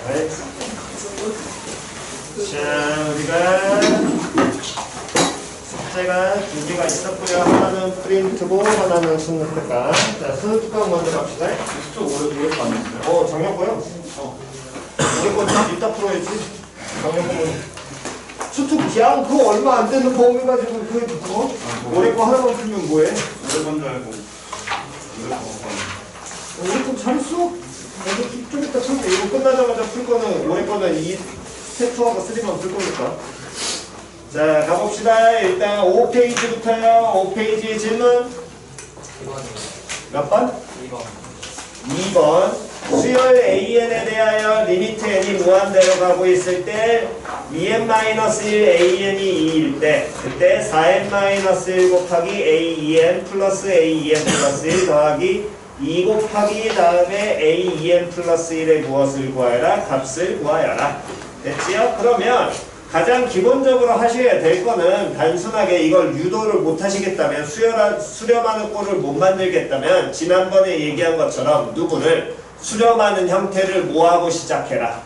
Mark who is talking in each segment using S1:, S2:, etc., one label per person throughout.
S1: 네. 자, 우리가 숙제가 두 개가 있었고요. 하나는 프린트고 하나는 수능특강. 자, 수능특강 먼저 갑시다.
S2: 좀 오래 왜 봤는데요?
S1: 정혁고요. 우리 거 이따 풀어야지. 정혁고 수특 그냥 그거 얼마 안 되는 범위 가지고 그거 올해 거 하나만 풀면 뭐해?
S2: 오래 본줄 알고
S1: 우리 거 잘했어. 좀 이따 풀게. 이거 끝나자마자 풀 거는 올해 거는 이 스텝 2하고 3만 풀 거니까. 자, 가봅시다. 일단 5페이지부터요. 5페이지 질문. 몇 번? 2번. 수열 AN에 대하여 리미트 n이 무한대로 가고 있을 때 2n-1 AN이 2일 때 그때 4n-1 곱하기 AEN 플러스 AEN 플러스 1 더하기 2 곱하기 다음에 AEN 플러스 1의 무엇을 구하여라? 값을 구하여라. 됐지요? 그러면 가장 기본적으로 하셔야 될 거는 단순하게 이걸 유도를 못 하시겠다면 수렴하는 꼴을 못 만들겠다면 지난번에 얘기한 것처럼 누구를 수렴하는 형태를 뭐하고 시작해라?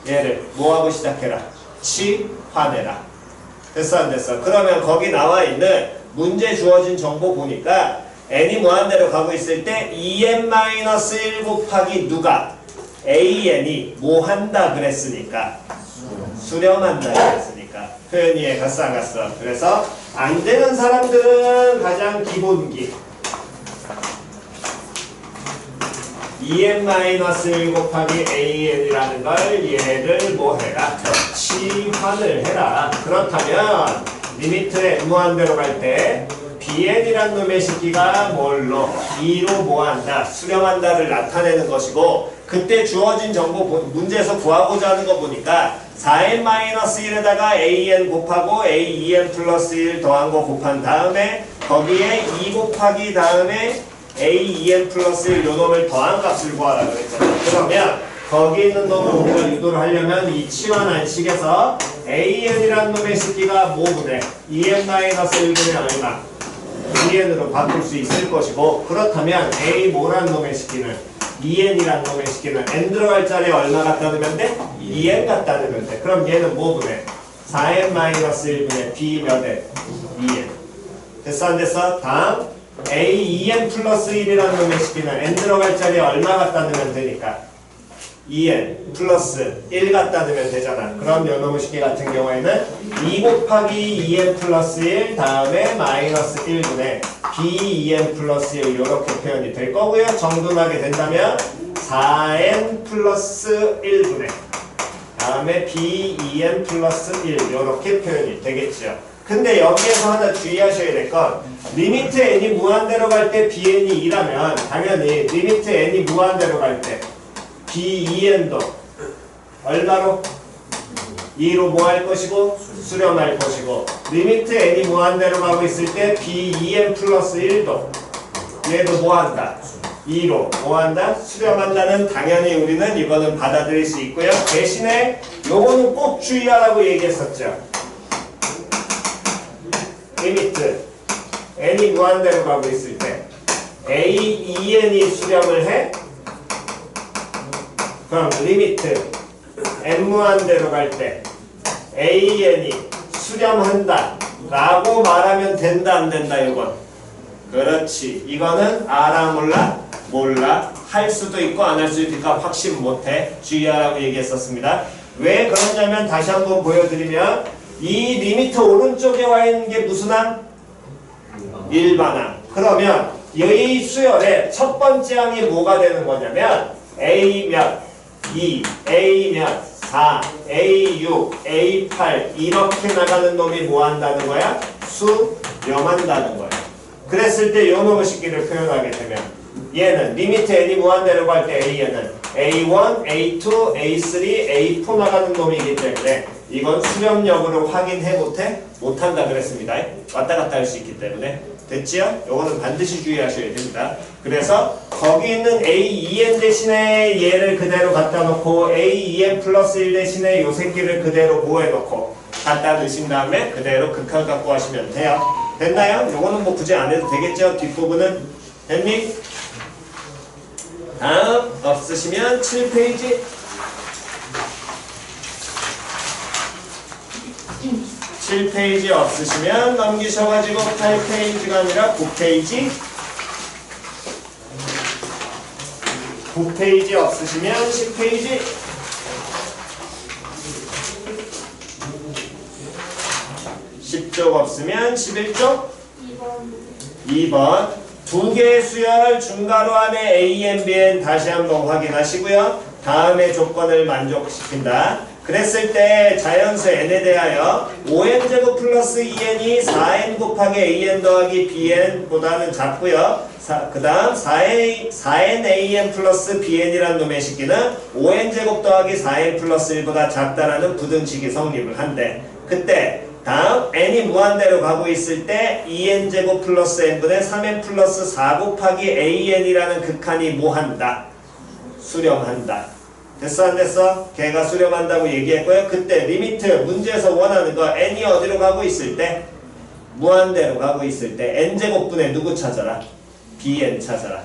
S1: 얘를 뭐하고 시작해라? 치환해라. 됐어 안 됐어? 그러면 거기 나와 있는 문제 주어진 정보 보니까 n이 무한대로 가고 있을 때 2n-1 곱하기 누가? an이 뭐 한다 그랬으니까 수렴한다 그랬으니까 표현이 이해갔어 안 갔어? 그래서 안 되는 사람들은 가장 기본기 2n-1 곱하기 an이라는 걸 얘를 뭐 해라? 치환을 해라. 그렇다면 리미트 n 무한대로 갈 때 bn이란 놈의 식기가 뭘로? 2로 뭐 한다? 수렴한다를 나타내는 것이고 그때 주어진 정보 문제에서 구하고자 하는 거 보니까 4n-1에다가 an 곱하고 aen 플러스 1 더한 거 곱한 다음에 거기에 2 곱하기 다음에 AEN 플러스 1 요 놈을 더한 값을 구하라 그랬잖아요. 그러면 거기 있는 놈을 우리가 유도를 하려면 이 치환한 식에서 AN이라는 놈의 식기가 뭐분의 2n-1분의 얼마? 2n으로 바꿀 수 있을 것이고 그렇다면 A 뭐라는 놈의 식기는 2n이라는 놈의 식기는 n 들어갈 자리에 얼마 갖다 넣으면 돼? 2n 갖다 넣으면 돼. 그럼 얘는 뭐분의 4n-1분의 B 몇 n? 2n. 됐어 안 됐어? 다음 AEN 플러스 1이라는 놈의 식기는 n 들어갈 자리에 얼마 갖다 넣으면 되니까 2n 플러스 1 갖다 넣으면 되잖아. 그럼 요 놈의 식기 같은 경우에는 2 곱하기 2n 플러스 1 다음에 마이너스 1분의 B2n 플러스 1 이렇게 표현이 될 거고요. 정돈하게 된다면 4n 플러스 1분의 다음에 B2n 플러스 1 이렇게 표현이 되겠죠. 근데 여기에서 하나 주의하셔야 될 건 리미트 n이 무한대로 갈 때 bn이 2라면 당연히 리미트 n이 무한대로 갈 때 b2n도 얼마로? 2로 뭐 할 것이고 수렴할 것이고 리미트 n이 무한대로 가고 있을 때 b2n 플러스 1도 얘도 뭐 한다? 2로 뭐 한다? 수렴한다는 당연히 우리는 이거는 받아들일 수 있고요. 대신에 요거는 꼭 주의하라고 얘기했었죠. 리미트 n이 무한대로 가고 있을 때 AEN이 수렴을 해? 그럼 리미트 n 무한대로 갈 때 AEN이 수렴한다 라고 말하면 된다 안 된다 이건? 그렇지. 이거는 알아 몰라? 몰라. 할 수도 있고 안 할 수도 있으니까 확신 못해. 주의하라고 얘기했었습니다. 왜 그러냐면 다시 한번 보여드리면 이 리미트 오른쪽에 와 있는 게 무슨 항? 일반항. 그러면 이 수열의 첫 번째 항이 뭐가 되는 거냐면 A 몇, 2, A 몇, 4, A 6, A 8 이렇게 나가는 놈이 뭐 한다는 거야? 수렴한다는 거야. 그랬을 때 요 놈의 식기를 표현하게 되면 얘는 리미트 n이 무한대로 갈 때 A는 A1, A2, A3, A4 나가는 놈이기 때문에 이건 수렴력으로 확인해 못한다 그랬습니다. 왔다 갔다 할 수 있기 때문에. 됐지요? 요거는 반드시 주의하셔야 됩니다. 그래서 거기 있는 AEN 대신에 얘를 그대로 갖다 놓고 AEN 플러스 1 대신에 요 새끼를 그대로 보해 놓고 갖다 넣으신 다음에 그대로 극한 갖고 하시면 돼요. 됐나요? 요거는 뭐 굳이 안 해도 되겠죠? 뒷부분은 됐니? 다음 없으시면 7페이지 7페이지 없으시면 넘기셔가지고 8페이지가 아니라 9페이지 9페이지 없으시면 10페이지 10쪽 없으면 11쪽 2번 두 개의 수열 중괄호 안에 A, N, B, N 다시 한번 확인하시고요. 다음의 조건을 만족시킨다. 그랬을 때 자연수 n에 대하여 5n제곱 플러스 2n이 4n 곱하기 an 더하기 bn보다는 작고요. 그 다음 4n an 플러스 bn이라는 놈의 식기는 5n제곱 더하기 4n 플러스 1보다 작다라는 부등식이 성립을 한대. 그때 다음 n이 무한대로 가고 있을 때 2n제곱 플러스 n분의 3n 플러스 4 곱하기 an이라는 극한이 뭐한다? 수렴한다. 됐어 안 됐어? 걔가 수렴한다고 얘기했고요. 그때 리미트 문제에서 원하는 거 n이 어디로 가고 있을 때? 무한대로 가고 있을 때 n제곱분의 누구 찾아라? bn 찾아라.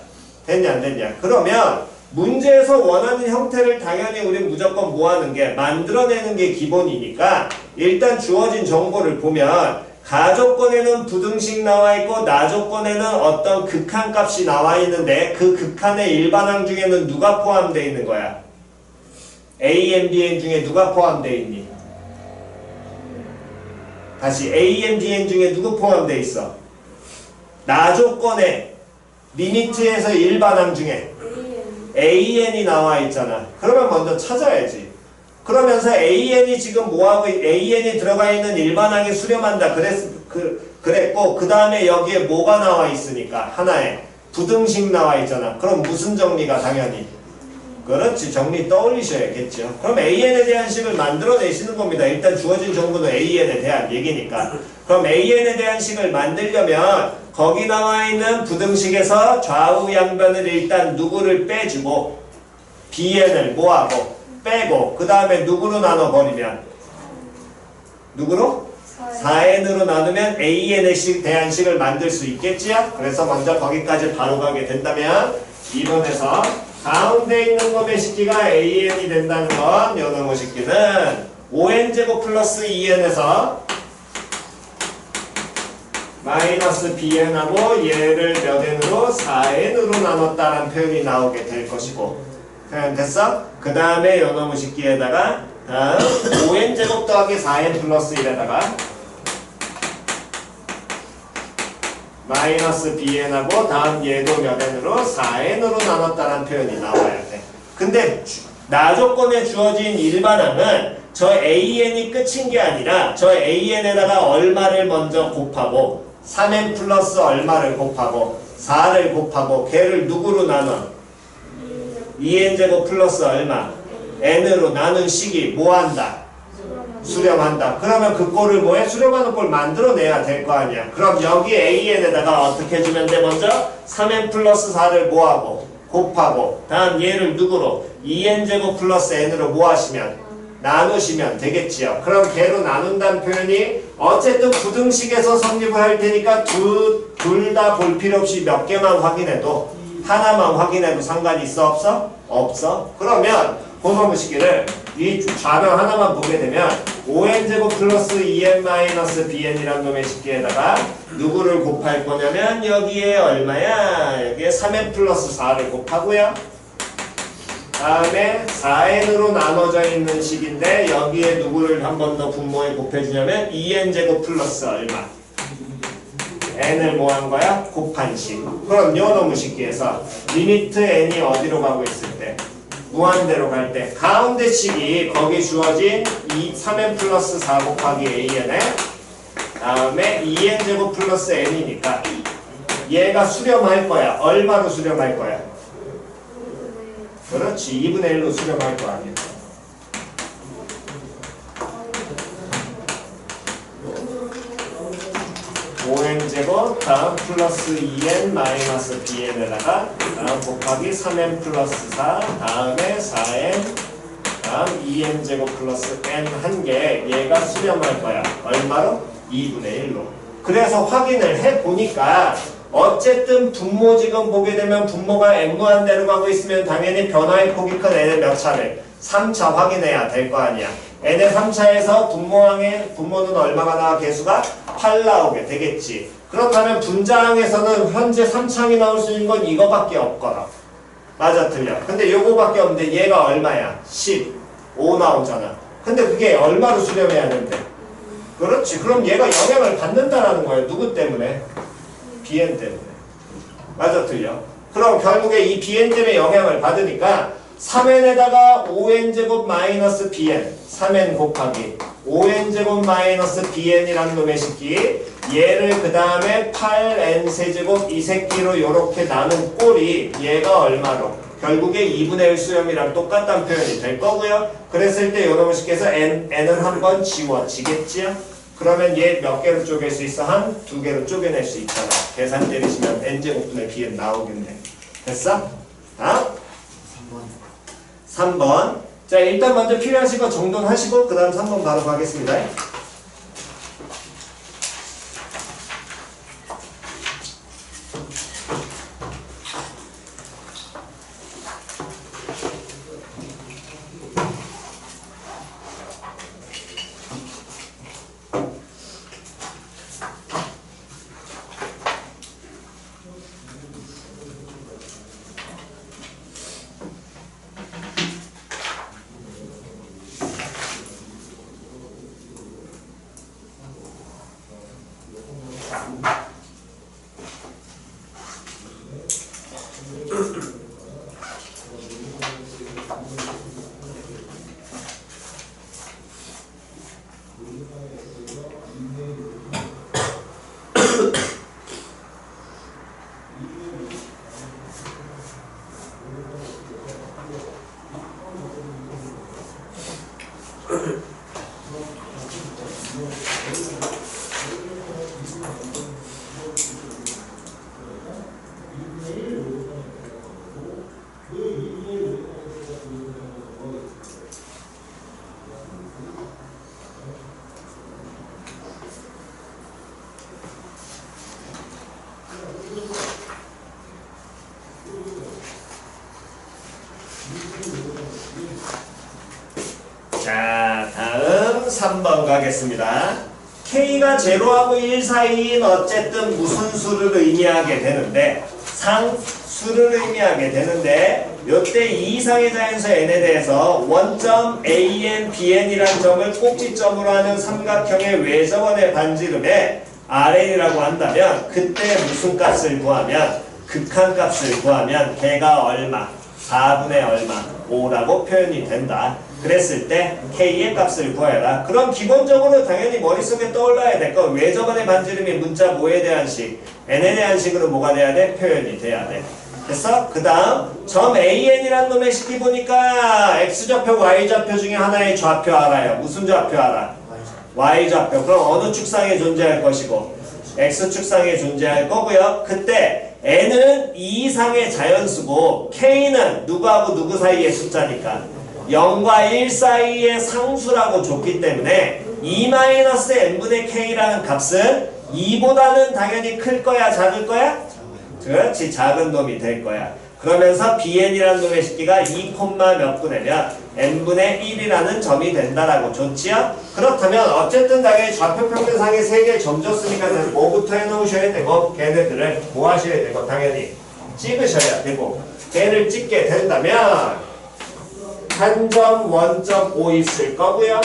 S1: 됐냐 안 됐냐? 그러면 문제에서 원하는 형태를 당연히 우린 무조건 뭐하는 게 만들어내는 게 기본이니까 일단 주어진 정보를 보면 가조건에는 부등식 나와 있고 나조건에는 어떤 극한값이 나와 있는데 그 극한의 일반항 중에는 누가 포함되어 있는 거야? A, N, B, N 중에 누가 포함되어 있니? 다시 A, N, B, N 중에 누구 포함되어 있어? 나조건에 리미트에서 일반항 중에 AN이 나와 있잖아. 그러면 먼저 찾아야지. 그러면서 AN이 지금 뭐하고 AN이 들어가 있는 일반항이 수렴한다 그랬고 그 다음에 여기에 뭐가 나와 있으니까 하나에 부등식 나와 있잖아. 그럼 무슨 정리가 당연히 그렇지. 정리 떠올리셔야겠죠. 그럼 AN에 대한 식을 만들어내시는 겁니다. 일단 주어진 정보는 AN에 대한 얘기니까. 그럼 AN에 대한 식을 만들려면 거기 나와 있는 부등식에서 좌우 양변을 일단 누구를 빼주고 BN을 뭐하고 빼고 그 다음에 누구로 나눠버리면 누구로? 4n으로 나누면 AN에 대한 식을 만들 수 있겠지요? 그래서 먼저 거기까지 바로 가게 된다면 2번에서 가운데 있는 놈의 식기가 AN이 된다는 건 요 놈의 식기는 5n제곱 플러스 2n에서 마이너스 bn하고 얘를 몇 n으로 4n으로 나눴다는 표현이 나오게 될 것이고 표현 됐어? 그 다음에 요 놈의 식기에다가 다음 5n제곱 더하기 4n 플러스 1에다가 마이너스 bn하고 다음 얘도 몇 n으로 4n으로 나눴다는 표현이 나와야 돼. 근데 나조건에 주어진 일반항은 저 an이 끝인 게 아니라 저 an에다가 얼마를 먼저 곱하고 3n 플러스 얼마를 곱하고 4를 곱하고 걔를 누구로 나눠? 2n제곱 플러스 얼마? n으로 나눈 식이 뭐한다? 수렴한다. 그러면 그 꼴을 뭐해? 수렴하는 꼴 만들어내야 될 거 아니야. 그럼 여기 AN에다가 어떻게 해주면 돼? 먼저 3n 플러스 4를 뭐하고? 곱하고 다음 얘를 누구로? 2n제곱 플러스 n으로 뭐하시면? 나누시면 되겠지요. 그럼 걔로 나눈다는 표현이 어쨌든 부등식에서 성립을 할 테니까 둘 다 볼 필요 없이 몇 개만 확인해도 하나만 확인해도 상관이 있어 없어? 없어. 그러면 고놈의 식기를 이 좌변 하나만 보게 되면 5n제곱 플러스 2n 마이너스 bn이라는 놈의 식기에다가 누구를 곱할 거냐면 여기에 얼마야? 여기에 3n 플러스 4를 곱하고요. 다음에 4n으로 나눠져 있는 식인데 여기에 누구를 한 번 더 분모에 곱해주냐면 2n제곱 플러스 얼마? n을 뭐 한 거야? 곱한 식. 그럼 요 놈의 식기에서 리미트 n이 어디로 가고 있을 때? 무한대로 갈 때 가운데 식이 거기 주어진 3n 플러스 4 곱하기 an에 다음에 2n제곱 플러스 n이니까 얘가 수렴할 거야. 얼마로 수렴할 거야? 그렇지. 2분의 1로 수렴할 거 아니야. (5n제곱) 다음 플러스 2n 마이너스 bn에다가 다음 곱하기 3n 플러스 4 다음에 4n 다음 2n제곱 플러스 n 한 개 얘가 수렴할 거야. 얼마로? 2분의 1로. 그래서 확인을 해보니까 어쨌든 분모 지금 보게 되면 분모가 n무한대로 가고 있으면 당연히 변화의 폭이 큰 n의 몇 차를? 3차 확인해야 될 거 아니야. n의 3차에서 분모는 얼마가 나와? 개수가 8 나오게 되겠지. 그렇다면 분자항에서는 현재 3차항이 나올 수 있는 건 이거밖에 없거든. 맞아 틀려. 근데 요거밖에 없는데 얘가 얼마야? 15 나오잖아. 근데 그게 얼마로 수렴해야 되는데? 그렇지. 그럼 얘가 영향을 받는다라는 거야. 누구 때문에? bn 때문에. 맞아 틀려. 그럼 결국에 이 bn 때문에 영향을 받으니까 3n에다가 5n제곱 마이너스 bn 3n 곱하기 5n제곱 마이너스 bn이라는 놈의 식기 얘를 그 다음에 8n 세제곱 이 새끼로 요렇게 나눈 꼴이 얘가 얼마로? 결국에 2분의 1 수렴이랑 똑같다는 표현이 될 거고요. 그랬을 때 요놈의 식기에서 n을 한번 지워지겠지요? 그러면 얘 몇 개로 쪼갤 수 있어? 한 두 개로 쪼개낼 수 있잖아. 계산 때리시면 n제곱분의 bn 나오겠네. 됐어? 아? 3번. 자, 일단 먼저 필요하신 거 정돈 하시고 그 다음 3번 바로 가겠습니다. 자, 다음 3번 가겠습니다. K가 0하고 1 사이인 어쨌든 무슨 수를 의미하게 되는데 상수를 의미하게 되는데 요때 이 이상의 자연수 n에 대해서 원점 an, bn이라는 점을 꼭지점으로 하는 삼각형의 외접원의 반지름에 rn이라고 한다면 그때 무슨 값을 구하면 극한값을 구하면 걔가 얼마? 4분의 얼마? 5라고 표현이 된다. 그랬을 때 K의 값을 구해라. 그럼 기본적으로 당연히 머릿속에 떠올라야 될 거 외접원의 반지름이 문자 뭐에 대한 식? n에 대한 식으로 뭐가 돼야 돼? 표현이 돼야 돼. 됐어? 그 다음 점 AN이라는 놈의 식기 보니까 X좌표, Y좌표 중에 하나의 좌표 알아요. 무슨 좌표 알아? Y좌표. 그럼 어느 축상에 존재할 것이고 X축상에 존재할 거고요. 그때 N은 2 이상의 자연수고 K는 누구하고 누구 사이의 숫자니까 0과 1 사이의 상수라고 줬기 때문에 2-n분의 K라는 값은 2보다는 당연히 클 거야? 작을 거야? 그렇지. 작은 놈이 될 거야. 그러면서 bn이라는 놈의 식기가 2, 몇 분이면 n분의 1이라는 점이 된다라고 줬지요? 그렇다면 어쨌든 당연히 좌표평면상에 3개 점 줬으니까 뭐부터 해놓으셔야 되고 걔네들을 뭐 하셔야 되고 당연히 찍으셔야 되고 걔를 찍게 된다면 한 점, 원점, 5 있을 거고요.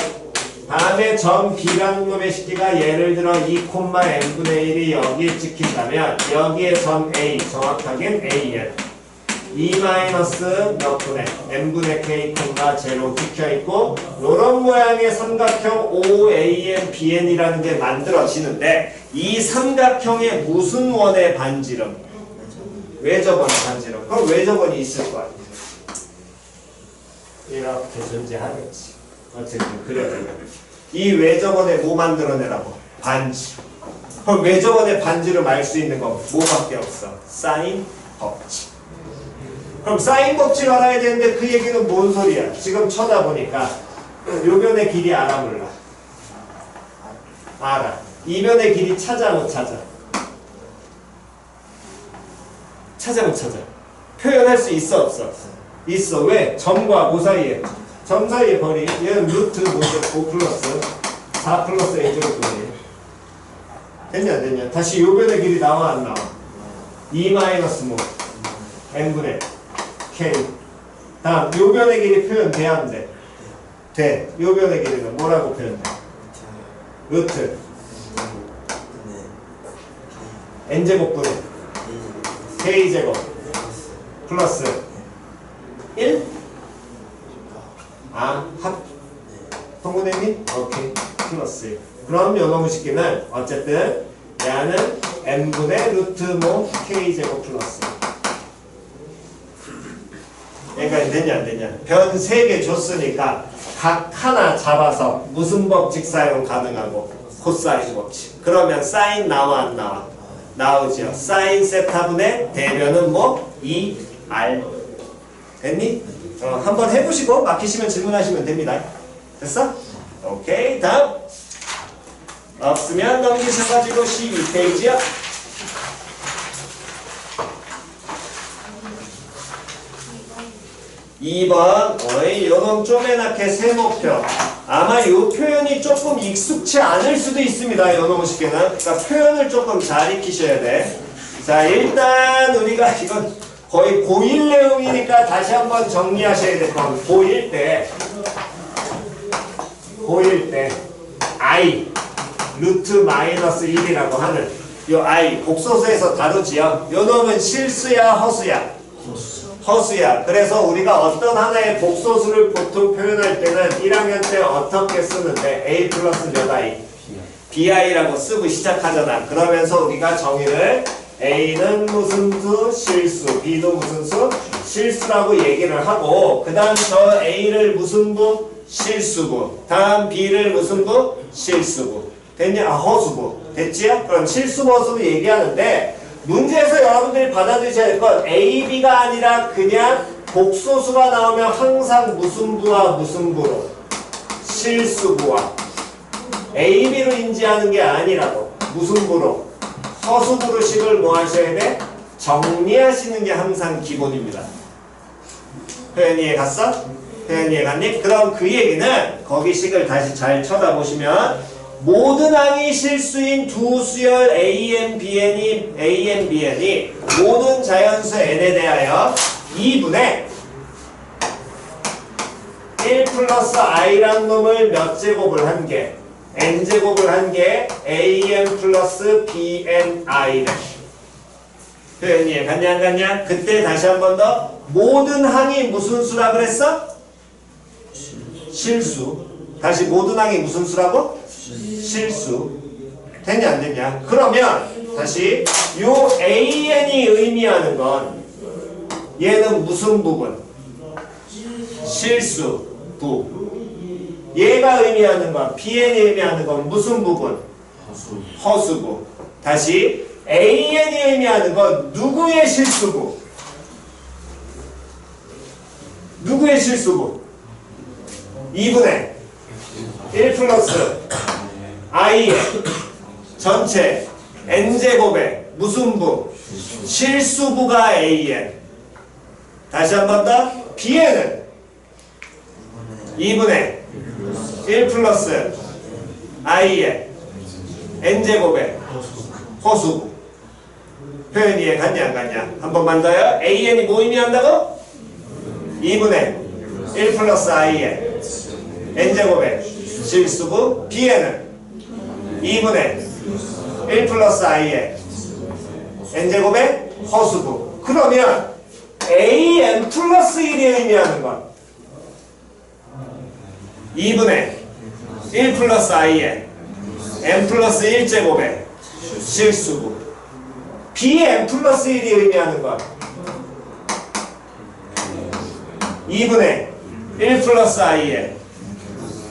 S1: 다음에 점 B라는 놈의 식기가 예를 들어 2,n분의 1이 여기에 찍힌다면 여기에 점 A, 정확하게는 AN 2 마이너스 몇 분의 n분의 K, 0 찍혀있고 요런 모양의 삼각형 OAN, BN이라는 게 만들어지는데 이 삼각형의 무슨 원의 반지름? 외접원의 반지름. 그럼 외접원이 있을 거 아니에요. 이렇게 존재하겠지. 어쨌든 그려주면 이 외접원에 뭐 만들어내라고? 반지. 그럼 외접원의 반지를 알 수 있는 건 뭐밖에 없어? 사인 법칙. 그럼 사인 법칙 알아야 되는데 그 얘기는 뭔 소리야? 지금 쳐다보니까 요변의 길이 알아 몰라? 알아. 이변의 길이 찾아 못 찾아? 찾아 못 찾아? 표현할 수 있어 없어? 있어. 왜? 점과 뭐 사이에? 점 사이에 거리. 얘는 루트 5 플러스 4 플러스 a제곱 거리. 됐냐 안 됐냐? 다시 요변의 길이 나와 안 나와? 2 마이너스 뭐 n분의 k. 다음 요변의 길이 표현돼야 안 돼? 돼. 요변의 길이는 뭐라고 표현돼? 루트 n제곱분의 k제곱 플러스 1? 아, 합? 통분했니? 오케이. 플러스 1. 그럼 요 놈의 식기는 어쨌든 얘는 n분의 루트 모 k제곱 플러스 1. 여기까지 됐냐 안 됐냐? 변 3개 줬으니까 각 하나 잡아서 무슨 법칙 사용 가능하고? 코사인 법칙. 그러면 사인 나와 안 나와? 나오죠. 사인 세타분의 대변은 뭐? 2r. 됐니? 한번 해보시고 막히시면 질문하시면 됩니다. 됐어? 오케이. 다음. 없으면 넘기셔가지고 12페이지요. 2번. 어이, 요놈 쪼매나게 세모표. 아마 요 표현이 조금 익숙치 않을 수도 있습니다. 요놈 식에는. 그러니까 표현을 조금 잘 익히셔야 돼. 자, 일단 우리가 이건 거의 고1 내용이니까 다시 한번 정리하셔야 될 건 고1 때 i 루트 마이너스 1이라고 하는 요 i 복소수에서 다루지요. 요 놈은 실수야 허수야? 허수야. 그래서 우리가 어떤 하나의 복소수를 보통 표현할 때는 1학년 때 어떻게 쓰는데 a 플러스 몇 i? bi라고 쓰고 시작하잖아. 그러면서 우리가 정의를 a는 무슨 수? 실수. b도 무슨 수? 실수라고 얘기를 하고 그 다음 저 a를 무슨 부? 실수부. 다음 b를 무슨 부? 실수부. 됐냐? 아, 허수부. 됐지요? 그럼 실수부 허수부 얘기하는데 문제에서 여러분들이 받아들이셔야 될 건 A, B가 아니라 그냥 복소수가 나오면 항상 무슨 부와 무슨 부로? 실수부와 A, B로 인지하는 게 아니라고. 무슨 부로? 허수부로 식을 뭐 하셔야 돼? 정리하시는 게 항상 기본입니다. 표현 이해 갔어? 표현 이해 갔니? 그럼 그 얘기는 거기 식을 다시 잘 쳐다보시면 모든 항이 실수인 두 수열 a, bn이 모든 자연수 n에 대하여 2분의 1 플러스 i란 놈을 몇 제곱을 한 게? n제곱을 한 게 an 플러스 bni. 표현 이해 갔냐 안 갔냐? 그때 다시 한 번 더 모든 항이 무슨 수라 그랬어? 실수. 다시 모든 항이 무슨 수라고? 실수. 됐냐 안 됐냐? 그러면 다시 요 AN이 의미하는 건 얘는 무슨 부분? 실수부. 얘가 의미하는 건 BN이 의미하는 건 무슨 부분? 허수부. 다시 AN이 의미하는 건 누구의 실수부? 누구의 실수부? 2분의 1 플러스 i의 전체 n제곱의 무슨 부? 실수부가 an. 다시 한 번 더. bn은 2분의 1 플러스 i의 n제곱의 허수부. 표현 이해 갔냐 안 갔냐? 한 번만 더요. an이 뭐 의미한다고? 2분의 1 플러스 i의 n제곱의 실수부. bn은 2분의 1 플러스 i의 n제곱의 허수부. 그러면 an 플러스 1이 의미하는 건 2분의 1 플러스 i의 n 플러스 1제곱의 실수부. bn 플러스 1이 의미하는 건 2분의 1 플러스 i의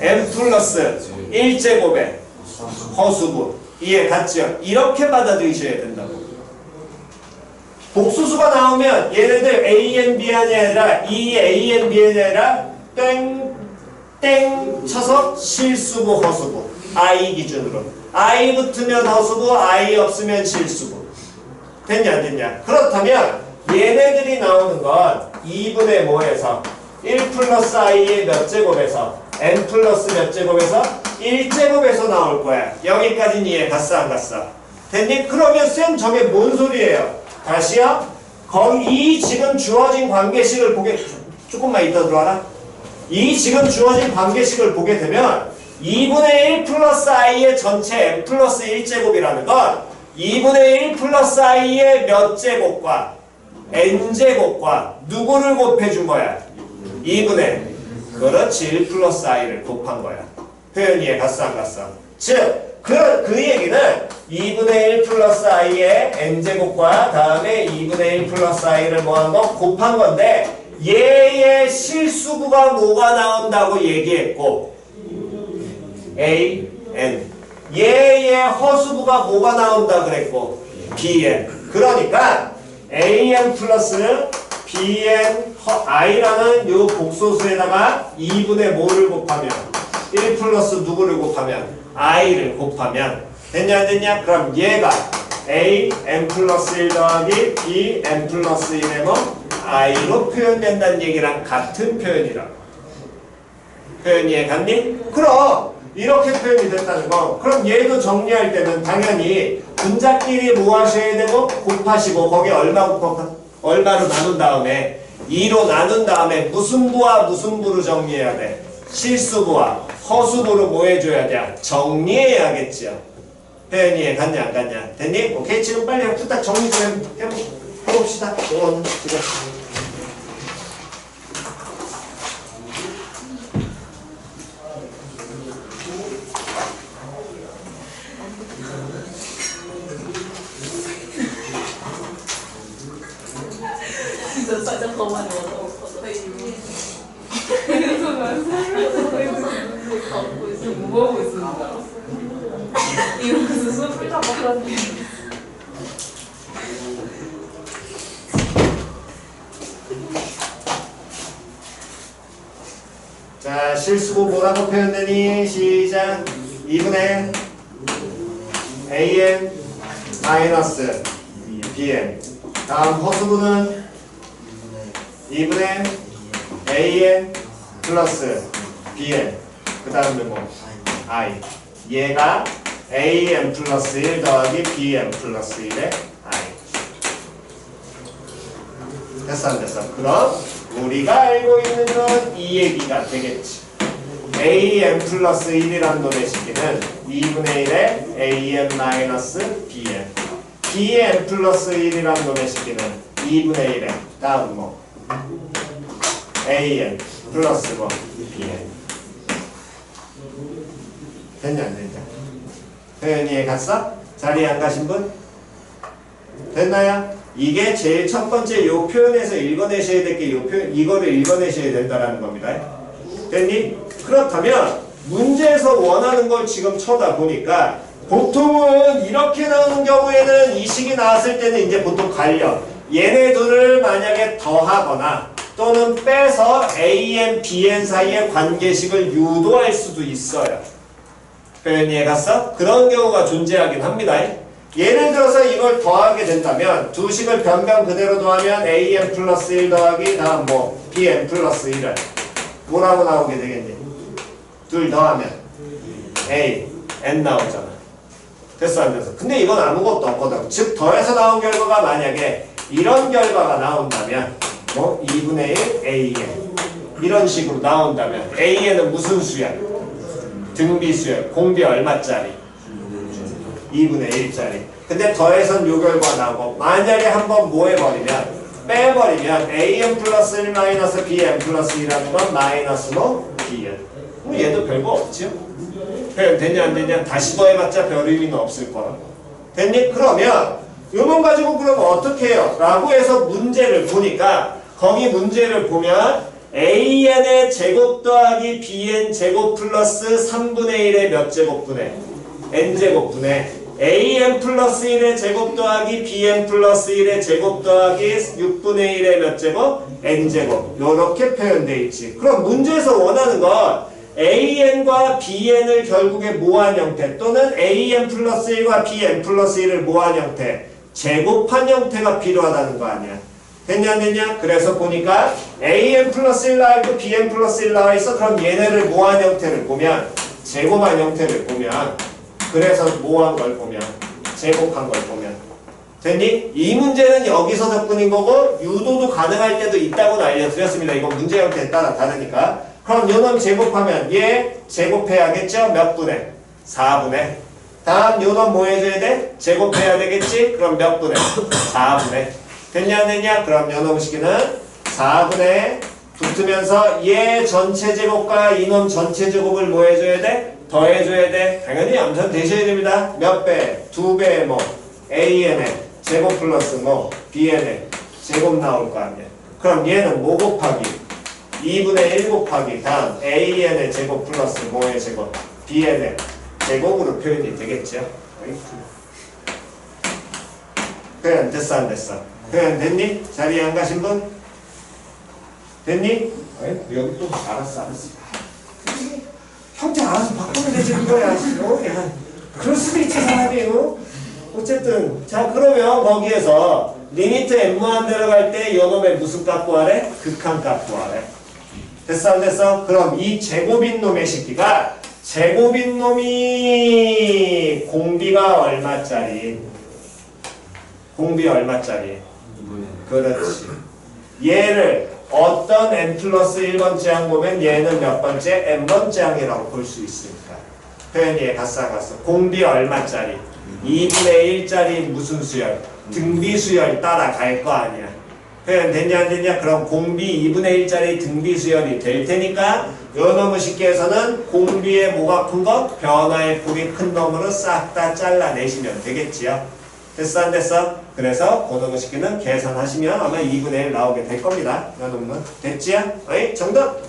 S1: n 플러스 1제곱의 허수부. 이해 갔죠? 이렇게 받아들이셔야 된다고. 복수수가 나오면 얘네들 AN, BN이 아니라 이 AN, BN이 아니라 땡 쳐서 실수부, 허수부. I 기준으로. I 붙으면 허수부, I 없으면 실수부. 됐냐 안 됐냐? 그렇다면 얘네들이 나오는 건 2분의 뭐에서 1 플러스 i의 몇 제곱에서 n 플러스 몇 제곱에서 1제곱에서 나올 거야. 여기까지는 이해 갔어 안 갔어? 됐니? 그러면 쌤 저게 뭔 소리예요? 다시요. 거기 이 지금 주어진 관계식을 보게 조금만 이따 들어와라. 이 지금 주어진 관계식을 보게 되면 2분의 1 플러스 i의 전체 n 플러스 1제곱이라는 건 2분의 1 플러스 i의 몇 제곱과 n제곱과 누구를 곱해준 거야? 2분의 그렇지 1 플러스 i를 곱한 거야. 표현 이해 갔어 안 갔어? 즉 그 얘기는 2분의 1 플러스 i의 n제곱과 다음에 2분의 1 플러스 i를 뭐한 거? 곱한 건데 얘의 실수부가 뭐가 나온다고 얘기했고 a, n 얘의 허수부가 뭐가 나온다 그랬고 bn 그러니까 an 플러스 bn i라는 요 복소수에다가 2분의 뭐를 곱하면 1 플러스 누구를 곱하면 i를 곱하면 됐냐 안 됐냐? 그럼 얘가 a n 플러스 1 더하기 b n 플러스 1의 뭐 i로 표현된다는 얘기랑 같은 표현이라고. 표현 이해 갔니? 그럼 이렇게 표현이 됐다는 거. 그럼 얘도 정리할 때는 당연히 분자끼리 뭐 하셔야 되고 곱하시고 거기에 얼마로 나눈 다음에 2로 나눈 다음에 무슨 부와 무슨 부로 정리해야 돼? 실수부와 허수부로 뭐 해줘야 돼? 정리해야겠죠. 표현 이해 갔냐 안 갔냐? 됐니? 오케이 지금 빨리 후딱 정리 좀 해봅시다. 지금.
S3: 진짜 살짝 더 많이 먹어서 뭐 하고 있었는지 알았어. 이러면서 술을 다 먹었는데
S1: 자 실수부 뭐라고 표현되니? 시작 2분의 an 마이너스 bn 다음 허수부는 2분의 an 플러스 bn 그 다음에 뭐 i 얘가 an 플러스 1 더하기 bn 플러스 1의 i 됐어 안 됐어? 그럼 우리가 알고 있는 건 이 얘기가 되겠지. an 플러스 1이라는 놈의 식기는 2분의 1의 an 마이너스 bn bn 플러스 1이라는 놈의 식기는 2분의 1의 다음 뭐 an 플러스 뭐 bn 됐냐 안 됐냐? 표현 이해 갔어? 자리에 안 가신 분? 됐나요? 이게 제일 첫 번째 요 표현에서 읽어내셔야 될 게 요 표현 이거를 읽어내셔야 된다라는 겁니다. 됐니? 그렇다면 문제에서 원하는 걸 지금 쳐다보니까 보통은 이렇게 나오는 경우에는 이 식이 나왔을 때는 이제 보통 관련 얘네 둘을 만약에 더하거나 또는 빼서 an, bn 사이의 관계식을 유도할 수도 있어요. 표현 이해 갔어? 그런 경우가 존재하긴 합니다. 예를 들어서 이걸 더하게 된다면 두 식을 변변 그대로 더하면 an 플러스 1 더하기 다음 뭐 bn 플러스 1은 뭐라고 나오게 되겠니? 둘 더하면 a, n 나오잖아. 됐어 안 됐어? 근데 이건 아무것도 없거든. 즉 더해서 나온 결과가 만약에 이런 결과가 나온다면 뭐 2분의 1 an 이런 식으로 나온다면 an은 무슨 수야? 등비수야. 공비 얼마짜리? 2분의 1짜리. 근데 더해선 요 결과 나오고 만약에 한번 뭐 해버리면 빼버리면 an 플러스 1 마이너스 bn 플러스 2라는 건 마이너스 뭐 bn. 그럼 얘도 별거 없죠? 표현 됐냐 안 됐냐? 다시 더해봤자 별 의미는 없을 거라. 됐니? 그러면 요놈 가지고 그러면 어떻게 해요? 라고 해서 문제를 보니까 거기 문제를 보면 an의 제곱 더하기 bn 제곱 플러스 3분의 1의 몇 제곱분의 n제곱분의 an 플러스 1의 제곱 더하기 bn 플러스 1의 제곱 더하기 6분의 1의 몇 제곱? n제곱. 요렇게 표현되어 있지. 그럼 문제에서 원하는 건 an과 bn을 결국에 모한 형태 또는 an 플러스 1과 bn 플러스 1을 모한 형태 제곱한 형태가 필요하다는 거 아니야. 됐냐 안 됐냐? 그래서 보니까 an 플러스 1 나와있고 bn 플러스 1 나와있어. 그럼 얘네를 모한 형태를 보면 제곱한 형태를 보면 그래서 모한 걸 보면 제곱한 걸 보면 됐니? 이 문제는 여기서 접근인 거고 유도도 가능할 때도 있다고 알려드렸습니다. 이거 문제 형태에 따라 다르니까. 그럼 요놈 제곱하면 얘 제곱해야겠죠? 몇 분의? 4분의. 다음 요놈 뭐 해줘야 돼? 제곱해야 되겠지? 그럼 몇 분의? 4분의. 됐냐 안 됐냐? 그럼 요놈 식기는 4분의 붙으면서 얘 전체 제곱과 이놈 전체 제곱을 뭐 해줘야 돼? 더해줘야 돼. 당연히 암산 되셔야 됩니다. 몇 배? 2배 뭐 an의 제곱 플러스 뭐 bn의 제곱 나올 거 아니야. 그럼 얘는 뭐 곱하기 2분의 1 곱하기 다음 an의 제곱 플러스 뭐의 제곱 bn의 제곱으로 표현이 되겠죠. 표현 됐어 안 됐어? 표현 됐니? 자리에 안 가신 분? 됐니? 여기 또 알았어. 형태 알아서 바꾸면 되지 그거야. 야, 그럴 수도 있지 사람이요. 어쨌든 자 그러면 거기에서 리미트 n 무한 내려갈 때 요놈의 무슨 값 구하래? 극한 값 구하래. 됐어 안 됐어? 그럼 이 제곱인 놈의 식기가 제곱인 놈이 공비가 얼마짜리? 공비 얼마짜리? 그렇지. 얘를 어떤 n 플러스 1번째 항 보면 얘는 몇 번째? n번째 항이라고 볼 수 있으니까. 표현이 갔어 공비 얼마짜리? 2분의 1짜리 무슨 수열? 등비 수열 따라갈 거 아니야. 표현 됐냐 안 됐냐? 그럼 공비 2분의 1짜리 등비 수열이 될 테니까 요 놈의 식기에서는 공비의 뭐가 큰 거? 변화의 폭이 큰 놈으로 싹 다 잘라내시면 되겠지요. 됐어 안 됐어? 그래서 그 놈의 식기는 계산하시면 아마 2분의 1 나오게 될 겁니다. 요 놈은 됐지요? 어이? 정답!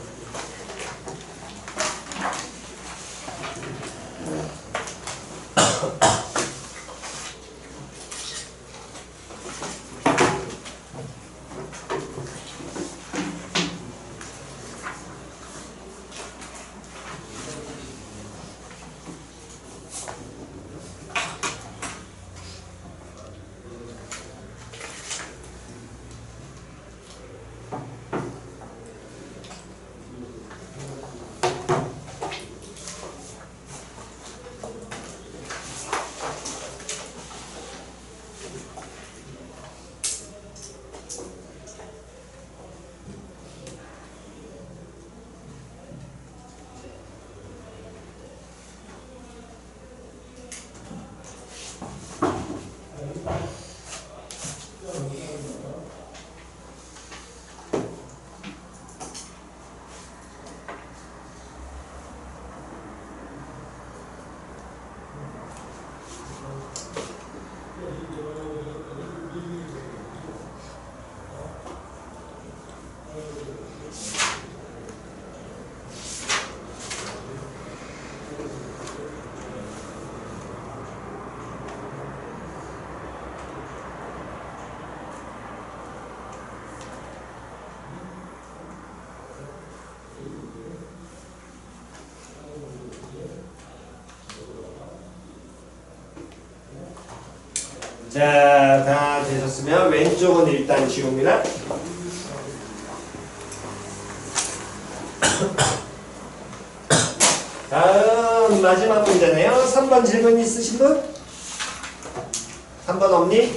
S1: 자, 다 되셨으면 왼쪽은 일단 지웁니다. 다음 마지막 문제네요. 3번 질문 있으신 분? 3번 없니?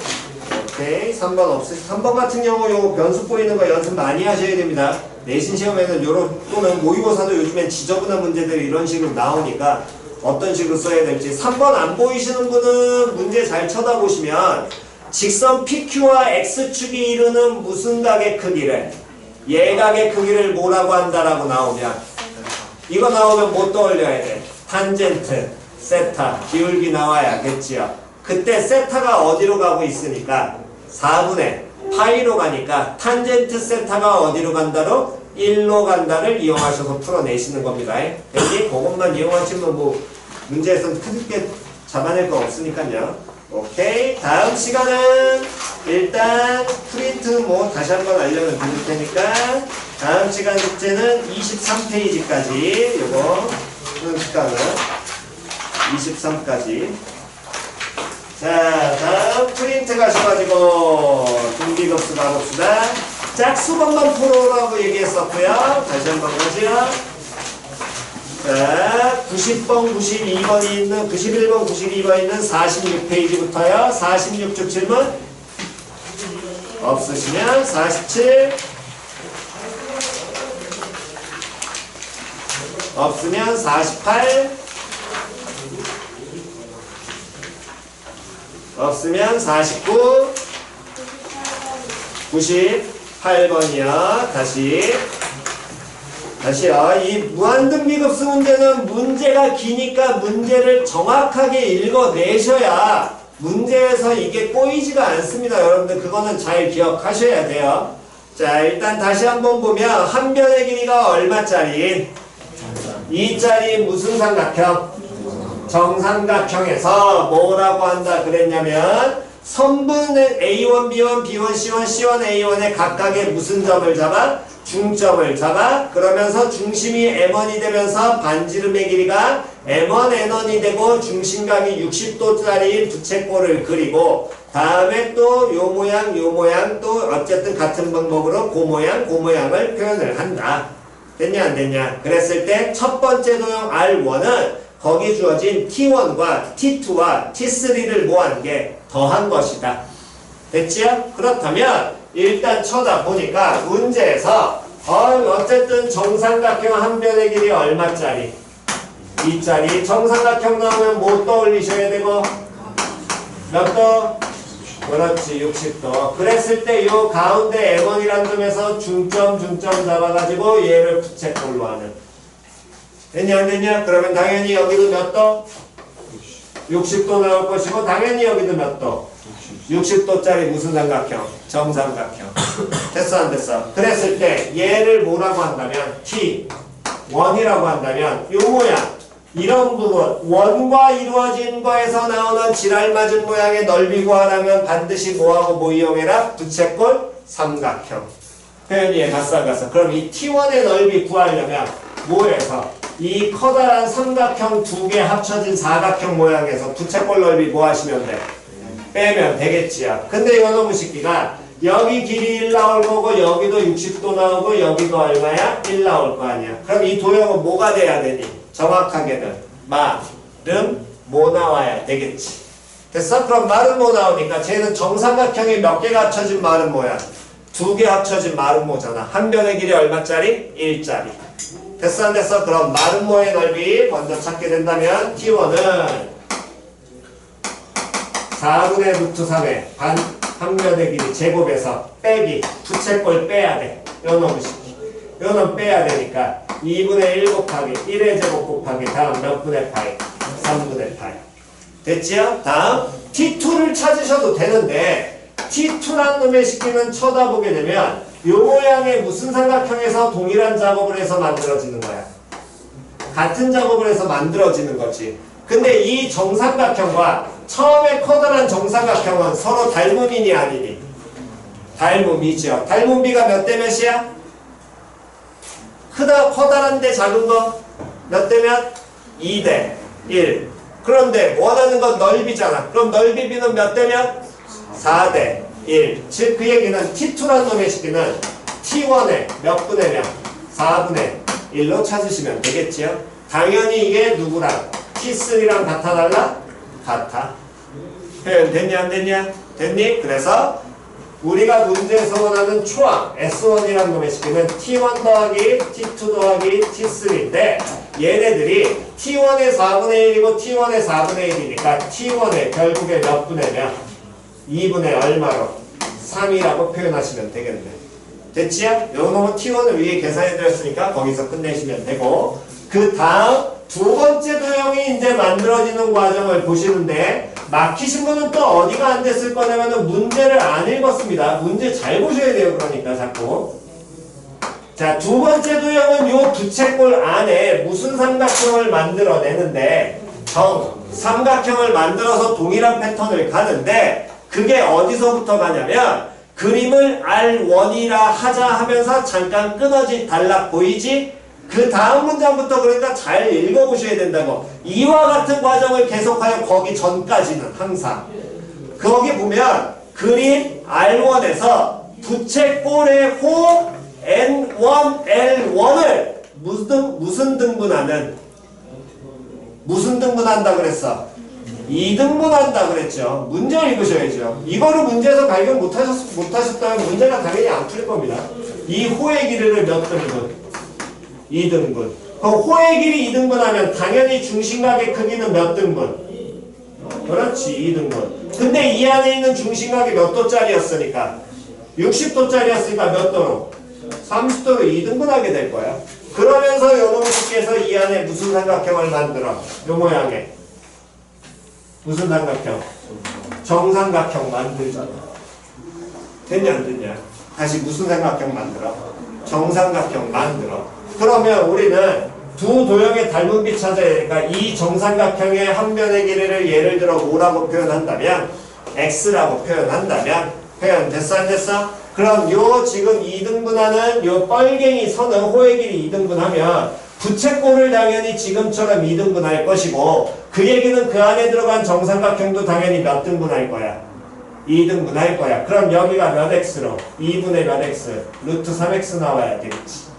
S1: 오케이. 3번 없으시. 3번 같은 경우 요 변수 보이는 거 연습 많이 하셔야 됩니다. 내신 시험에는 요런 또는 모의고사도 요즘엔 지저분한 문제들이 이런 식으로 나오니까 어떤 식으로 써야 될지. 3번 안 보이시는 분은 문제 잘 쳐다보시면 직선 PQ와 X축이 이루는 무슨 각의 크기를 예각의 크기를 뭐라고 한다라고 나오면 이거 나오면 뭐 떠올려야 돼? 탄젠트, 세타, 기울기 나와야겠지요. 그때 세타가 어디로 가고 있으니까 4분의 파이로 가니까 탄젠트 세타가 어디로 간다로? 1로 간다를 이용하셔서 풀어내시는 겁니다. 여기 그것만 이용하시면 뭐 문제에서는 크게 잡아낼 거 없으니까요. 오케이. 다음 시간은 일단 프린트 뭐 다시 한번 알려드릴 테니까 다음 시간 숙제는 23페이지까지 요거 푸는 시간은 23까지 자, 다음 프린트 가셔가지고 등비급수 가봅시다. 짝수번만 풀어오라고 얘기했었고요. 다시 한번 가시요. 자, 90번, 92번이 있는, 91번, 92번 있는 46페이지부터요. 46쪽 질문 없으시면 47, 없으면 48, 없으면 49, 98번이요. 다시요. 이 무한등비급수 문제는 문제가 기니까 문제를 정확하게 읽어내셔야 문제에서 이게 꼬이지가 않습니다. 여러분들 그거는 잘 기억하셔야 돼요. 자, 일단 다시 한번 보면 한 변의 길이가 얼마짜리? 2짜리 무슨 삼각형? 정삼각형에서 뭐라고 한다 그랬냐면 선분의 A1, B1, B1, C1, C1, A1의 각각의 무슨 점을 잡아? 중점을 잡아. 그러면서 중심이 M1이 되면서 반지름의 길이가 M1, N1이 되고 중심각이 60도짜리 부채꼴을 그리고 다음에 또 요 모양 또 어쨌든 같은 방법으로 그 모양을 표현을 한다. 됐냐 안 됐냐? 그랬을 때 첫 번째 도형 R1은 거기 주어진 T1과 T2와 T3를 모한 게 더한 것이다. 됐지요? 그렇다면 일단 쳐다보니까 문제에서 어쨌든 정삼각형 한 변의 길이 얼마짜리? 2짜리. 정삼각형 나오면 뭐 떠올리셔야 되고 몇 도? 그렇지 60도. 그랬을 때 요 가운데 M1이란 점에서 중점 잡아가지고 얘를 부채꼴로 하는. 됐냐 안 됐냐? 그러면 당연히 여기도 몇 도? 60도 나올 것이고 당연히 여기도 몇 도? 60도짜리 무슨 삼각형? 정삼각형. 됐어 안 됐어? 그랬을 때 얘를 뭐라고 한다면 T1이라고 한다면 요 모양 이런 부분 원과 이루어진 거에서 나오는 지랄맞은 모양의 넓이 구하라면 반드시 뭐하고 뭐 이용해라? 부채꼴 삼각형. 표현이 이해 갔어 안 갔어? 그럼 이 T1의 넓이 구하려면 뭐에서? 이 커다란 삼각형 두 개 합쳐진 사각형 모양에서 부채꼴 넓이 뭐 하시면 돼? 빼면 되겠지요. 근데 이놈의 새끼가 여기 길이 1 나올 거고 여기도 60도 나오고 여기도 얼마야? 1 나올 거 아니야. 그럼 이 도형은 뭐가 돼야 되니? 정확하게는 마름 뭐 나와야 되겠지. 됐어? 그럼 마름 뭐 나오니까 쟤는 정삼각형이 몇 개가 합쳐진 마름 뭐야? 두 개 합쳐진 마름 뭐잖아. 한 변의 길이 얼마짜리? 1짜리. 됐어 안 됐어? 그럼 마름모의 넓이 먼저 찾게 된다면 T1은 4분의 루트 3의 한 변의 길이 제곱에서 빼기 부채꼴 빼야 돼. 요놈의 식기. 요놈 빼야 되니까 2분의 1 곱하기 1의 제곱 곱하기 다음 몇 분의 파이? 3분의 파이. 됐지요? 다음 T2를 찾으셔도 되는데 T2라는 놈의 식기는 쳐다보게 되면 요 모양의 무슨 삼각형에서 동일한 작업을 해서 만들어지는 거야. 같은 작업을 해서 만들어지는 거지. 근데 이 정삼각형과 처음에 커다란 정삼각형은 서로 닮음이니 아니니? 닮음이죠. 닮음비가 몇 대 몇이야? 커다란데 작은 거? 몇 대 몇? 2대 1. 그런데 원하는 건 넓이잖아. 그럼 넓이비는 몇 대 몇? 4대 1. 즉 그 얘기는 T2라는 놈의 식기는 T1의 몇 분의 몇? 4분의 1로 찾으시면 되겠지요. 당연히 이게 누구랑? T3랑 같아 달라? 같아. 표현 됐냐 안 됐냐? 됐니? 그래서 우리가 문제에서 원하는 초항 S1이라는 놈의 식기는 T1 더하기 T2 더하기 T3인데 얘네들이 T1의 4분의 1이고 T1의 4분의 1이니까 T1의 결국에 몇 분의 몇? 2분의 얼마로? 3이라고 표현하시면 되겠네. 됐지요? 요 놈은 T1을 위에 계산해드렸으니까 거기서 끝내시면 되고 그 다음 두 번째 도형이 이제 만들어지는 과정을 보시는데 막히신 분은 또 어디가 안 됐을 거냐면은 문제를 안 읽었습니다. 문제 잘 보셔야 돼요. 그러니까 자꾸. 자, 두 번째 도형은 요 부채꼴 안에 무슨 삼각형을 만들어내는데 삼각형을 만들어서 동일한 패턴을 가는데 그게 어디서부터 가냐면 그림을 R1이라 하자 하면서 잠깐 끊어진 단락 보이지? 그 다음 문장부터 그러니까 잘 읽어보셔야 된다고. 이와 같은 과정을 계속하여 거기 전까지는 항상 거기 보면 그림 R1에서 부채꼴의 호 N1, L1을 무슨 등분하는? 무슨 등분한다 그랬어? 2등분한다 그랬죠. 문제 읽으셔야죠. 이거를 문제에서 발견 못하셨다면 문제가 당연히 안 풀릴 겁니다. 이 호의 길이를 몇 등분? 2등분. 그럼 호의 길이 2등분하면 당연히 중심각의 크기는 몇 등분? 그렇지, 2등분. 근데 이 안에 있는 중심각이 몇 도짜리였으니까? 60도짜리였으니까 몇 도로? 30도로 2등분하게 될 거야. 그러면서 요놈 식기에서 이 안에 무슨 삼각형을 만들어? 요 모양의 무슨 삼각형? 정삼각형 만들잖아. 됐냐 안 됐냐? 다시 무슨 삼각형 만들어? 정삼각형 만들어. 그러면 우리는 두 도형의 닮은 비 찾아야 되니까 이 정삼각형의 한 변의 길이를 예를 들어 뭐라고 표현한다면 x라고 표현한다면 표현 됐어 안 됐어? 그럼 요 지금 2등분하는 요 뻘갱이 선은 호의 길이 2등분하면 부채꼴을 당연히 지금처럼 2등분할 것이고 그 얘기는 그 안에 들어간 정삼각형도 당연히 몇 등분할 거야? 2등분할 거야. 그럼 여기가 몇 x로? 2분의 몇 x? 루트 3x 나와야 되겠지.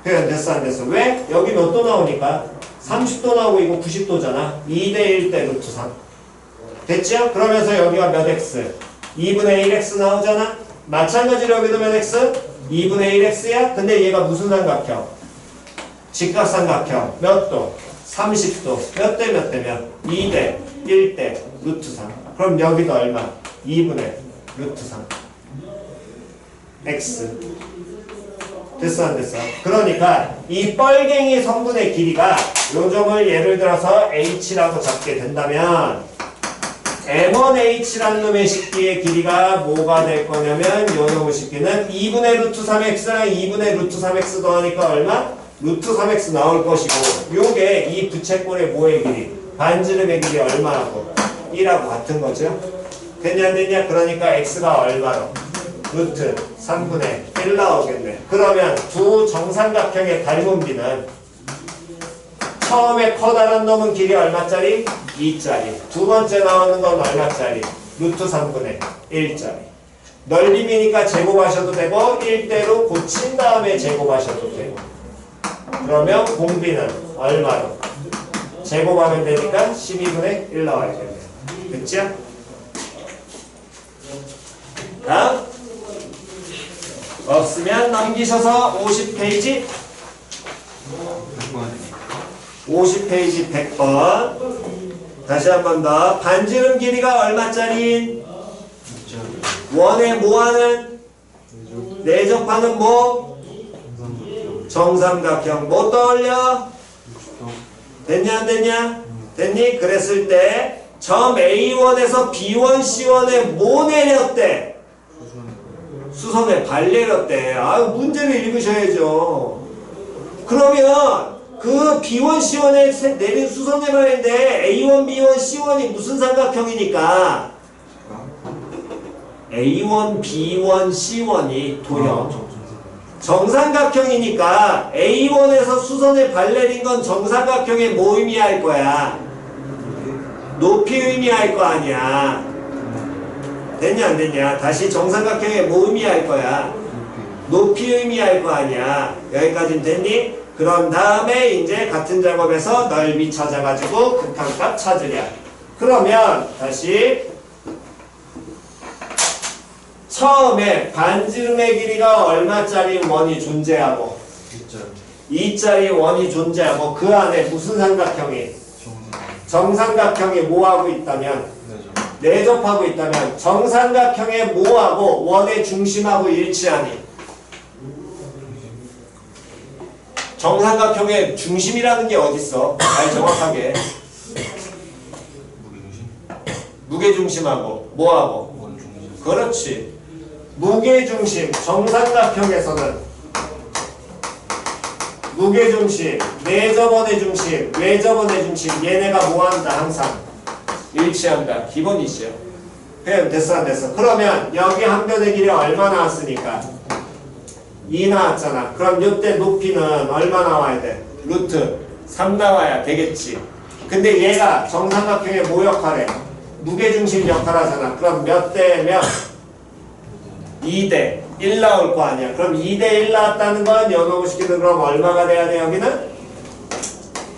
S1: 표현 됐어 안 됐어? 왜? 여기 몇 도 나오니까? 30도 나오고 이거 90도잖아. 2대 1대 루트 3. 됐죠? 그러면서 여기가 몇 x? 2분의 1x 나오잖아? 마찬가지로 여기도 몇 x? 2분의 1x야? 근데 얘가 무슨 삼각형? 직각삼각형. 몇 도? 30도. 몇 대 몇 대면? 2대 1대 루트 3. 그럼 여기도 얼마? 2분의 루트 3. x. 됐어 안 됐어? 그러니까 이 뻘갱이 성분의 길이가 요 점을 예를 들어서 h라고 잡게 된다면 M1H라는 놈의 식기의 길이가 뭐가 될 거냐면 요 놈의 식기는 2분의 루트 3x랑 2분의 루트 3x 더하니까 얼마? 루트 3x 나올 것이고 요게 이 부채꼴의 뭐의 길이? 반지름의 길이 얼마라고? 1하고 같은 거죠? 됐냐 안 됐냐? 그러니까 x가 얼마로? 루트 3분의 1 나오겠네. 그러면 두 정삼각형의 닮은 비는 처음에 커다란 놈은 길이 얼마짜리? 2짜리. 두 번째 나오는 건 얼마짜리? 루트 3분의 1짜리. 넓림이니까 제곱하셔도 되고 1대로 고친 다음에 제곱하셔도 되고. 그러면 공비는 얼마로? 제곱하면 되니까 12분의 1 나와야겠네요. 됐죠? 다음 없으면 넘기셔서 50페이지 50페이지 100번 다시 한 번 더. 반지름 길이가 얼마짜리? 원에 뭐하는? 내접하는 뭐? 정삼각형. 뭐 떠올려? 됐냐 안 됐냐? 됐니? 그랬을 때 점 A1에서 B1, C1에 뭐 내렸대? 수선에 발 내렸대. 아, 문제를 읽으셔야죠. 그러면 그 B1, C1에 내린 수선의 발인데 A1, B1, C1이 무슨 삼각형이니까 A1, B1, C1이 도형 정삼각형이니까 A1에서 수선에 발 내린 건 정삼각형의 뭐 의미할 거야? 높이 의미할 거 아니야. 됐냐 안 됐냐? 다시 정삼각형의 뭐 의미할 거야? 높이 의미할 거 아니야. 여기까지는 됐니? 그런 다음에 이제 같은 작업에서 넓이 찾아가지고 극한값 찾으랴. 그러면 다시 처음에 반지름의 길이가 얼마짜리 원이 존재하고 2짜리 원이 존재하고 그 안에 무슨 삼각형이? 정삼각형이 뭐하고 있다면? 내접하고 있다면 정삼각형의 뭐하고 원의 중심하고 일치하니? 정삼각형의 중심이라는 게 어딨어? 잘 정확하게. 무게중심하고 뭐하고? 그렇지. 무게중심. 정삼각형에서는 무게중심, 내접원의 중심, 외접원의 중심 얘네가 뭐한다? 항상 일치한다. 기본이죠. 표현 됐어 안 됐어? 그러면 여기 한 변의 길이 얼마 나왔으니까? 2 나왔잖아. 그럼 이때 높이는 얼마 나와야 돼? 루트 3 나와야 되겠지. 근데 얘가 정삼각형의 뭐 역할해? 무게중심 역할하잖아. 그럼 몇 대 몇? 2대 1 나올 거 아니야. 그럼 2대 1 나왔다는 건 연호식이는 그럼 얼마가 돼야 돼 여기는?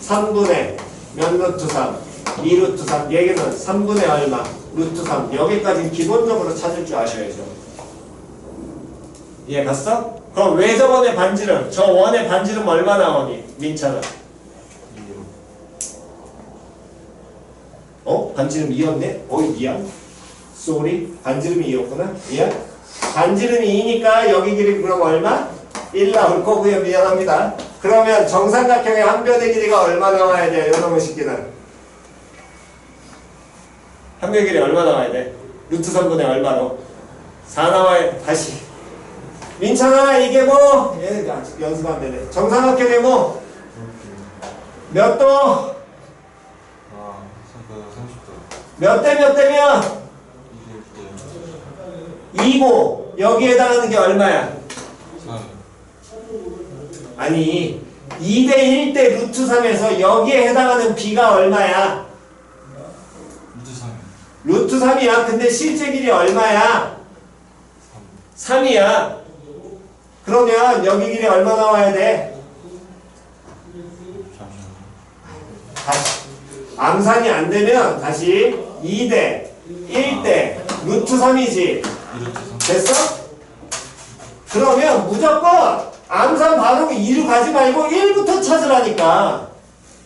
S1: 3분의 몇 루트 3? 2 루트 3. 얘기는 3분의 얼마? 루트 3. 여기까지 기본적으로 찾을 줄 아셔야죠. 이해 갔어? 그럼 왜 저번에 반지름? 저 원의 반지름 얼마 나오니? 민찬아. 반지름 2였네? 미안. 쏘리. 반지름이 2였구나. 미안. 반지름이 2니까 여기 길이 그럼 얼마? 1 나올 거고요. 미안합니다. 그러면 정삼각형의 한 변의 길이가 얼마 나와야 돼요? 요놈의 식기는. 한 변의 길이 얼마 나와야 돼? 루트 3분의 얼마로? 4 나와야 돼. 다시. 민찬아 이게 뭐? 얘 아직 연습 안 되네. 정삼각형의 뭐? 몇 도? 몇 대 몇 대면? 2고 여기에 해당하는 게 얼마야? 아니 2대 1대 루트 3에서 여기에 해당하는 b가 얼마야? 루트 3이야. 근데 실제 길이 얼마야? 3이야. 그러면 여기 길이 얼마 나와야 돼? 다시 암산이 안 되면 다시 2대 1대 루트 3이지. 됐어? 그러면 무조건 암산 바로 2로 가지 말고 1부터 찾으라니까.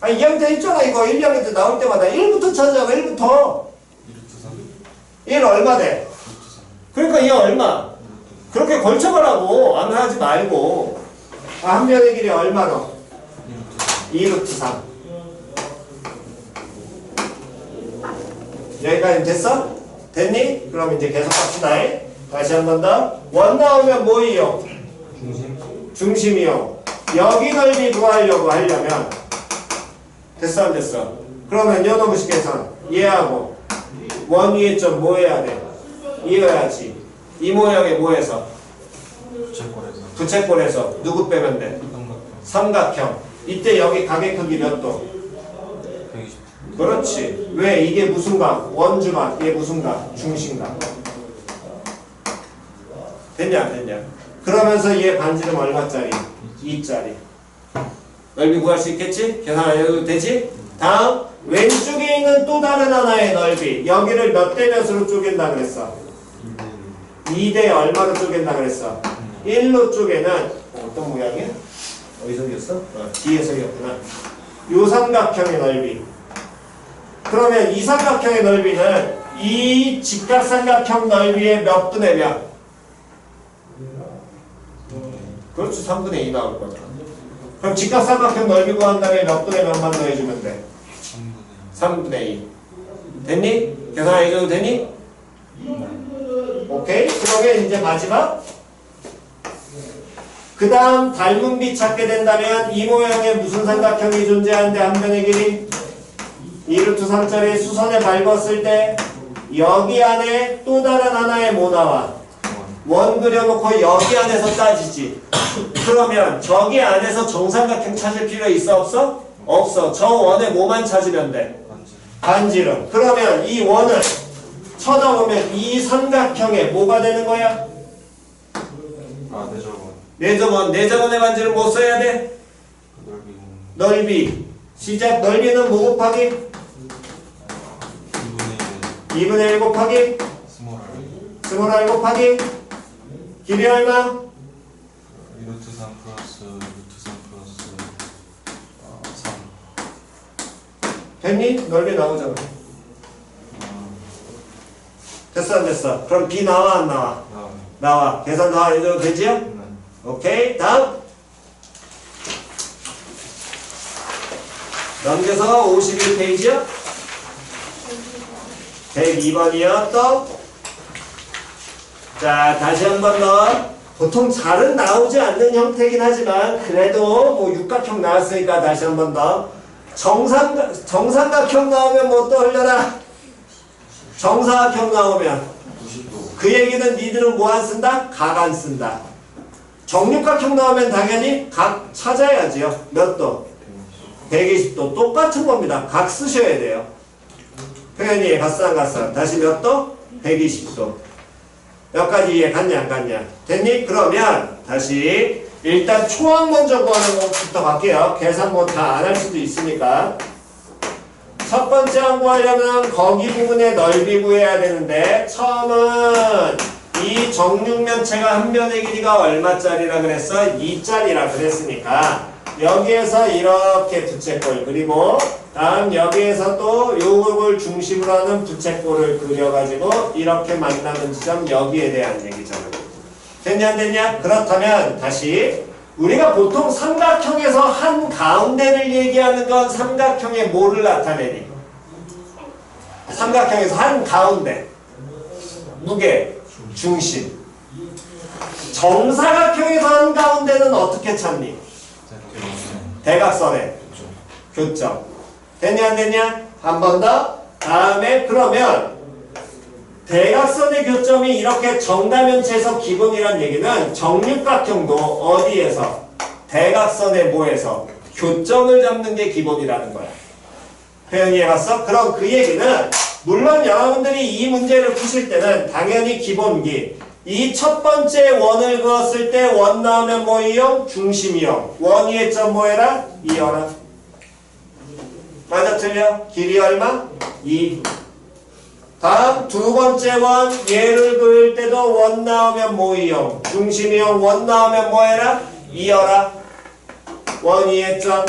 S1: 2학년 때 있잖아. 이거 1, 2학년 때 나올 때마다 1부터 찾으라고. 1부터 1 얼마 돼? 그러니까 얘 얼마? 그렇게 걸쳐가라고. 암산하지 말고. 한 변의 길이 얼마로? 2루트 3. 여기까지 됐어? 됐니? 그럼 이제 계속 합시다. 다시 한 번 더. 원 나오면 뭐예요? 중심이요. 여기 넓이 구하려고 하려면 됐어 안 됐어? 그러면 요놈의 계산 얘하고 원 위에 점 뭐 해야 돼? 이어야지. 이 모양의 뭐에서? 부채꼴에서 누구 빼면 돼? 삼각형. 이때 여기 가계 크기 몇 도?
S2: 120도.
S1: 그렇지. 왜? 이게 무슨 각? 원주각. 얘 무슨 각? 중심각. 됐냐 안 됐냐? 그러면서 얘 반지름 얼마짜리? 2짜리. 넓이 구할 수 있겠지? 계산 안 해도 되지? 다음 왼쪽에 있는 또 다른 하나의 넓이. 여기를 몇 대 몇으로 쪼갠다 그랬어? 2대 얼마로 쪼갠다 그랬어? 1로 쪼개는 어떤 모양이야? 어디서 이겼어? 뒤에서 이겼구나. 요 삼각형의 넓이. 그러면 이 삼각형의 넓이는 이 직각삼각형 넓이의 몇 분의 몇? 그렇지. 3분의 2 나올 거잖아. 그럼 직각삼각형 넓이 구한 다음에 몇 분의 몇만 더해주면 돼? 3분의 2. 됐니? 계산 안 해줘도 되니? 오케이. 그러면 이제 마지막. 그 다음 닮은 빛 찾게 된다면 이 모양의 무슨 삼각형이 존재하는데 한 변의 길이 2루트 3짜리 수선에 밟았을 때 여기 안에 또 다른 하나의 뭐 나와? 원 그려놓고 여기 안에서 따지지. 그러면 저기 안에서 정삼각형 찾을 필요 있어 없어? 없어. 저 원에 뭐만 찾으면 돼? 반지름. 그러면 이 원을 쳐다보면 이 삼각형에 뭐가 되는 거야? 내저번. 내저번의 반지름 뭐 써야 돼? 넓이. 시작. 넓이는 뭐 곱하기? 2분의 1 곱하기? 스몰 r 곱하기? 길이 얼마?
S2: 루트 3 플러스 루트 3 플러스 3.
S1: 됐니? 넓이 나오잖아. 됐어 안 됐어? 그럼 B 나와 안 나와? 나와. 계산 다 해줘도 되지요? 오케이. 다음. 넘겨서 51페이지요. 102번이요. 또. 자, 다시 한 번 더. 보통 잘은 나오지 않는 형태긴 하지만 그래도 뭐 육각형 나왔으니까 다시 한 번 더. 정삼각형 나오면 뭐 떠올려라? 정사각형 나오면 그 얘기는 니들은 뭐 안 쓴다? 각 안 쓴다. 정육각형 나오면 당연히 각 찾아야지요. 몇 도? 120도. 똑같은 겁니다. 각 쓰셔야 돼요. 표현이 갔어 안 갔어? 다시 몇 도? 120도. 여기까지 이해 갔냐 안 갔냐? 됐니? 그러면 다시 일단 초항 먼저 구하는 것부터 갈게요. 계산 뭐 다 안 할 수도 있으니까. 첫 번째 항 구하려면 거기 부분의 넓이 구해야 되는데 처음은 이 정육면체가 한 변의 길이가 얼마짜리라 그랬어? 2짜리라 그랬으니까 여기에서 이렇게 부채꼴 그리고 다음 여기에서 또 요걸 중심으로 하는 부채꼴을 그려가지고 이렇게 만나는 지점 여기에 대한 얘기잖아. 됐냐 안 됐냐? 그렇다면 다시 우리가 보통 삼각형에서 한 가운데를 얘기하는 건 삼각형의 뭐를 나타내니? 삼각형에서 한 가운데 무게, 중심. 정사각형에서 한 가운데는 어떻게 찾니? 대각선의 교점. 됐냐 안 됐냐? 한 번 더. 다음에 그러면 대각선의 교점이 이렇게 정다면체에서 기본이란 얘기는 정육각형도 어디에서? 대각선의 뭐에서? 교점을 잡는 게 기본이라는 거야. 표현이 해봤어? 그럼 그 얘기는 물론 여러분들이 이 문제를 푸실 때는 당연히 기본기 이 첫 번째 원을 그었을 때 원 나오면 뭐 이용? 중심이용. 원 위에 점 뭐해라? 2여라. 맞아 틀려? 길이 얼마? 2. 다음 두 번째 원 얘를 그을 때도 원 나오면 뭐 이용? 중심이용. 원 나오면 뭐 해라? 2여라. 원 위에 점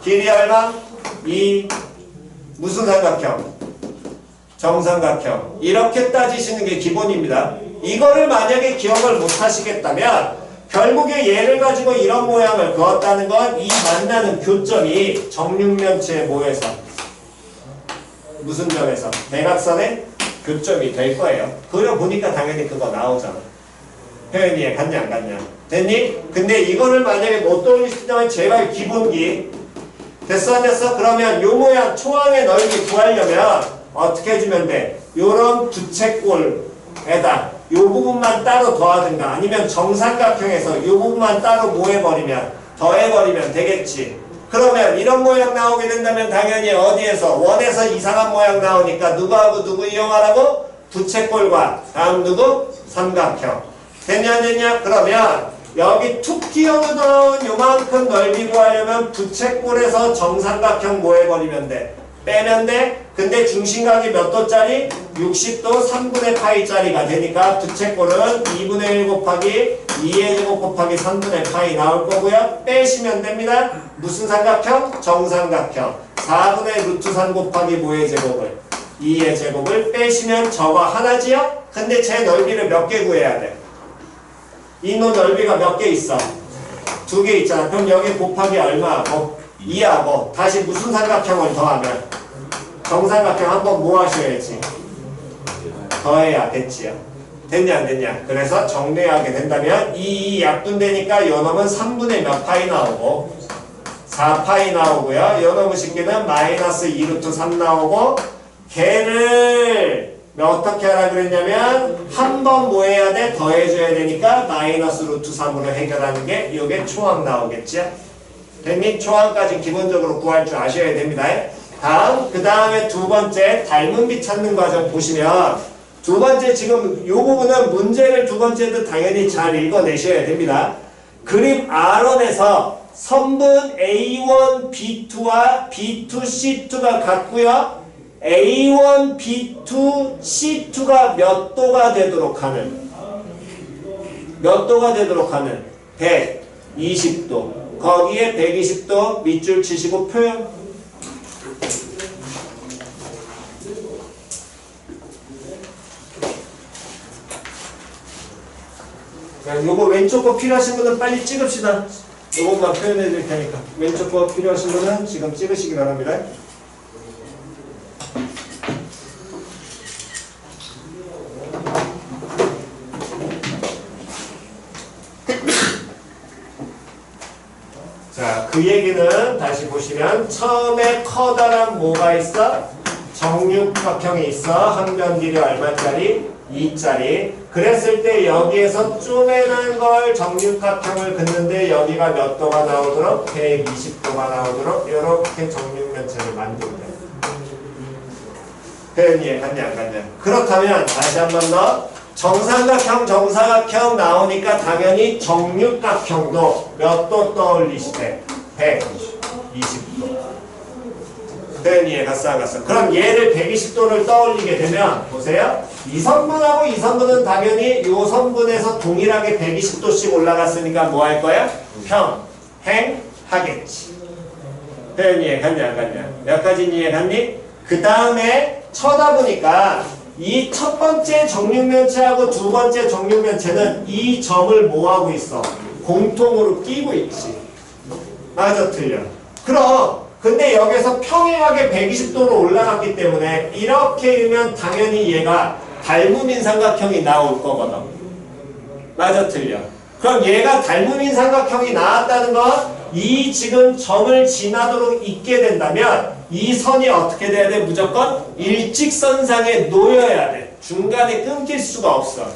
S1: 길이 얼마? 2. 무슨 삼각형? 정삼각형. 이렇게 따지시는 게 기본입니다. 이거를 만약에 기억을 못 하시겠다면 결국에 얘를 가지고 이런 모양을 그었다는 건 이 만나는 교점이 정육면체의 뭐에서? 무슨 점에서? 대각선의 교점이 될 거예요. 그려보니까 당연히 그거 나오잖아. 표현이 갔냐 안 갔냐? 됐니? 근데 이거를 만약에 못 떠올리시다면 제발 기본기 됐어 안 됐어? 그러면 요 모양 초항의 넓이 구하려면 어떻게 해주면 돼? 요런 부채꼴에다 요 부분만 따로 더하든가 아니면 정삼각형에서 요 부분만 따로 뭐 해버리면 더해버리면 되겠지. 그러면 이런 모양 나오게 된다면 당연히 어디에서? 원에서 이상한 모양 나오니까 누구하고 누구 이용하라고? 부채꼴과 다음 누구? 삼각형. 됐냐 안 됐냐? 그러면 여기 툭 튀어나온 요만큼 넓이 구하려면 부채꼴에서 정삼각형 뭐 해버리면 돼? 빼면 돼? 근데 중심각이 몇 도짜리? 60도 3분의 파이짜리가 되니까 부채꼴은 2분의 1 곱하기 2의 제곱 곱하기 3분의 파이 나올 거고요. 빼시면 됩니다. 무슨 삼각형? 정삼각형. 4분의 루트 3 곱하기 뭐의 제곱을? 2의 제곱을 빼시면 저거 하나지요? 근데 제 넓이를 몇 개 구해야 돼? 이놈 넓이가 몇 개 있어? 2개 있잖아. 그럼 여기 곱하기 얼마하고? 2하고 다시 무슨 삼각형을 더하면? 정삼각형 한번 뭐 하셔야지? 더해야 됐지요. 됐냐 안 됐냐? 그래서 정리하게 된다면 이 약분되니까 요놈은 3분의 몇 파이 나오고 4파이 나오고요. 요놈은 쉽게는 마이너스 2루트 3 나오고 걔를 어떻게 하라 그랬냐면 한 번 뭐 해야 돼? 더해줘야 되니까 마이너스 루트 3으로 해결하는 게 요게 초항 나오겠죠? 됐니? 초항까지 기본적으로 구할 줄 아셔야 됩니다. 다음, 그 다음에 두 번째 닮은 비 찾는 과정 보시면 두 번째 지금 요 부분은 문제를 두 번째도 당연히 잘 읽어내셔야 됩니다. 그림 R1에서 선분 A1, B2와 B2, C2가 같고요. A1, B2, C2가 몇 도가 되도록 하는 120도. 거기에 120도 밑줄 치시고 표현. 요거 왼쪽 거 필요하신 분은 빨리 찍읍시다. 요것만 표현해 드릴 테니까. 왼쪽 거 필요하신 분은 지금 찍으시기 바랍니다. 자, 그 얘기는 다시 보시면 처음에 커다란 뭐가 있어? 정육각형이 있어. 항변 길이 얼마짜리? 2짜리. 그랬을 때 여기에서 쪼매난 걸 정육각형을 긋는데 여기가 몇 도가 나오도록? 120도가 나오도록 이렇게 정육면체를 만들면 돼. 표현 이해 갔냐 안 갔냐? 그렇다면 다시 한 번 더 정삼각형 정사각형 나오니까 당연히 정육각형도 몇 도 떠올리시대? 120도. 표현 이해 갔어 안 갔어? 그럼 얘를 120도를 떠올리게 되면 보세요. 이 선분하고 이 선분은 당연히 이 선분에서 동일하게 120도씩 올라갔으니까 뭐 할 거야? 평행하겠지. 표현 이해 갔냐 안 갔냐? 여기까지 이해 갔니? 그 다음에 쳐다보니까 이 첫 번째 정육면체하고 두 번째 정육면체는 이 점을 뭐하고 있어? 공통으로 끼고 있지. 맞아 틀려. 그럼 근데 여기서 평행하게 120도로 올라갔기 때문에 이렇게 이면 당연히 얘가 닮음인 삼각형이 나올 거거든. 맞아 틀려. 그럼 얘가 닮음인 삼각형이 나왔다는 건 이 지금 점을 지나도록 있게 된다면 이 선이 어떻게 돼야 돼? 무조건 일직선상에 놓여야 돼. 중간에 끊길 수가 없어.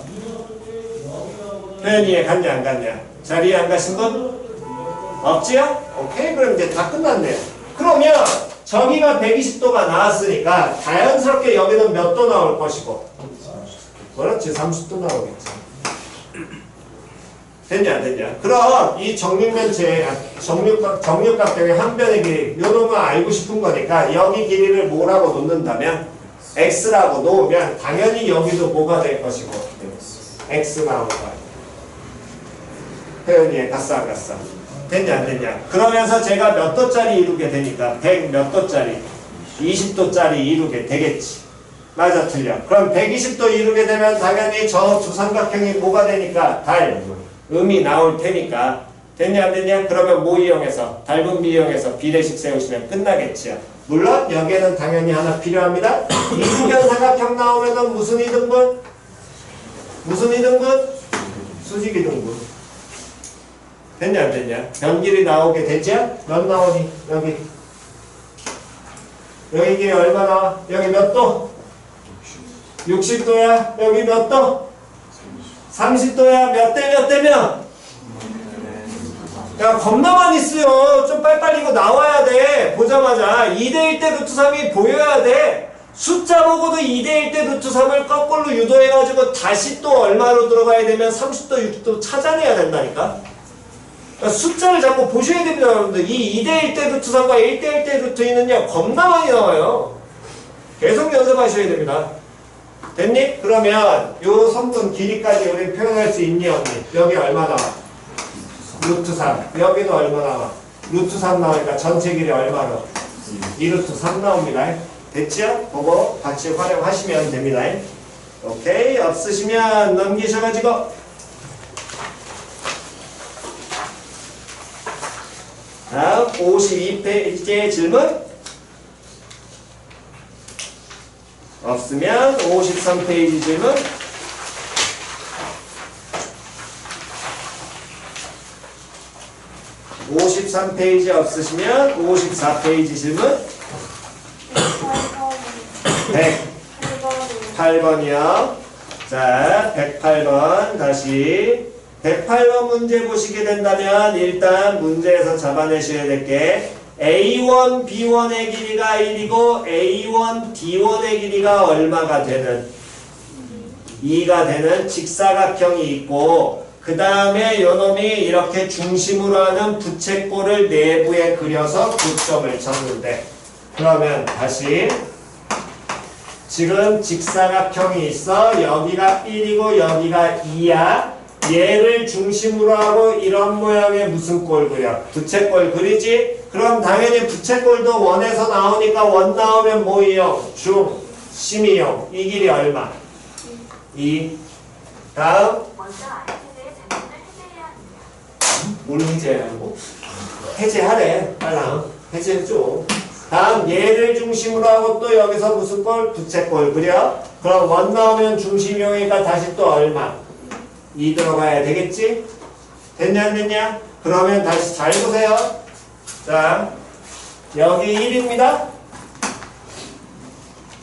S1: 표현 이해 갔냐 안 갔냐? 자리에 안 가신 분? 없지요? 오케이, 그럼 이제 다 끝났네요. 그러면 저기가 120도가 나왔으니까 자연스럽게 여기는 몇 도 나올 것이고? 그렇지, 30도 나오겠지. 됐냐 안 됐냐? 그럼 이 정육면체 정육각형의 한 변의 길이 요놈은 알고 싶은 거니까 여기 길이를 뭐라고 놓는다면 x라고 놓으면 당연히 여기도 뭐가 될 것이고 x 나올 거야. 표현이 갔어 안 갔어? 됐냐 안 됐냐? 그러면서 제가 몇 도짜리 이루게 되니까 100 몇 도짜리 20도짜리 이루게 되겠지. 맞아 틀려. 그럼 120도 이루게 되면 당연히 저 두 삼각형이 뭐가 되니까 음이 나올 테니까. 됐냐 안 됐냐? 그러면 뭐 이용해서? 닮은 이용해서 비례식 세우시면 끝나겠지요. 물론 여기에는 당연히 하나 필요합니다. 이등변 삼각형 나오면은 무슨 이등분? 무슨 이등분? 수직 이등분. 됐냐 안 됐냐? 변길이 나오게 되죠? 몇 나오니? 여기 길이 얼마 나와? 여기 몇 도? 60도야. 여기 몇 도? 30도야. 몇 대 몇 대면? 야 겁나 많이 쓰여. 좀 빨리빨리 이거 나와야 돼. 보자마자 2대1 대 루트 3이 보여야 돼. 숫자 보고도 2대1 대 루트 3을 거꾸로 유도해가지고 다시 또 얼마로 들어가야 되면 30도 60도 찾아내야 된다니까. 그러니까 숫자를 자꾸 보셔야 됩니다 여러분들. 이 2대1 대 루트 3과 1대1 대 루트 2는요 겁나 많이 나와요. 계속 연습하셔야 됩니다. 됐니? 그러면 요 선분 길이까지 우리 표현할 수 있니 없니? 여기 얼마 나와? 루트 3. 여기는 얼마 나와? 루트 3 나오니까 전체 길이 얼마로? 2루트 3 나옵니다. 됐죠? 그거 같이 활용하시면 됩니다. 오케이. 없으시면 넘기셔가지고 다음 52페이지의 질문. 없으면 53페이지 질문. (53페이지) 없으시면 54페이지 질문. 108번이요. 자, 108번 다시 108번 문제 보시게 된다면 일단 문제에서 잡아내셔야 될 게 A1, B1의 길이가 1이고 A1, D1의 길이가 얼마가 되는 2가 되는 직사각형이 있고 그 다음에 요놈이 이렇게 중심으로 하는 부채꼴을 내부에 그려서 고점을 잡는데 그러면 다시 지금 직사각형이 있어. 여기가 1이고 여기가 2야. 얘를 중심으로 하고 이런 모양의 무슨 꼴 그려? 부채꼴 그리지? 그럼 당연히 부채꼴도 원에서 나오니까 원 나오면 뭐 이용? 중, 심이용. 이 길이 얼마? 2. 다음
S4: 먼저 아이템들의 장면을 해제해야 합니다.
S1: 뭘 해제하고? 해제하래. 빨랑 해제해줘. 다음 얘를 중심으로 하고 또 여기서 무슨 꼴? 부채꼴 그려? 그럼 원 나오면 중심이용이니까 다시 또 얼마? 2 들어가야 되겠지? 됐냐 안 됐냐? 그러면 다시 잘 보세요. 자, 여기 1입니다.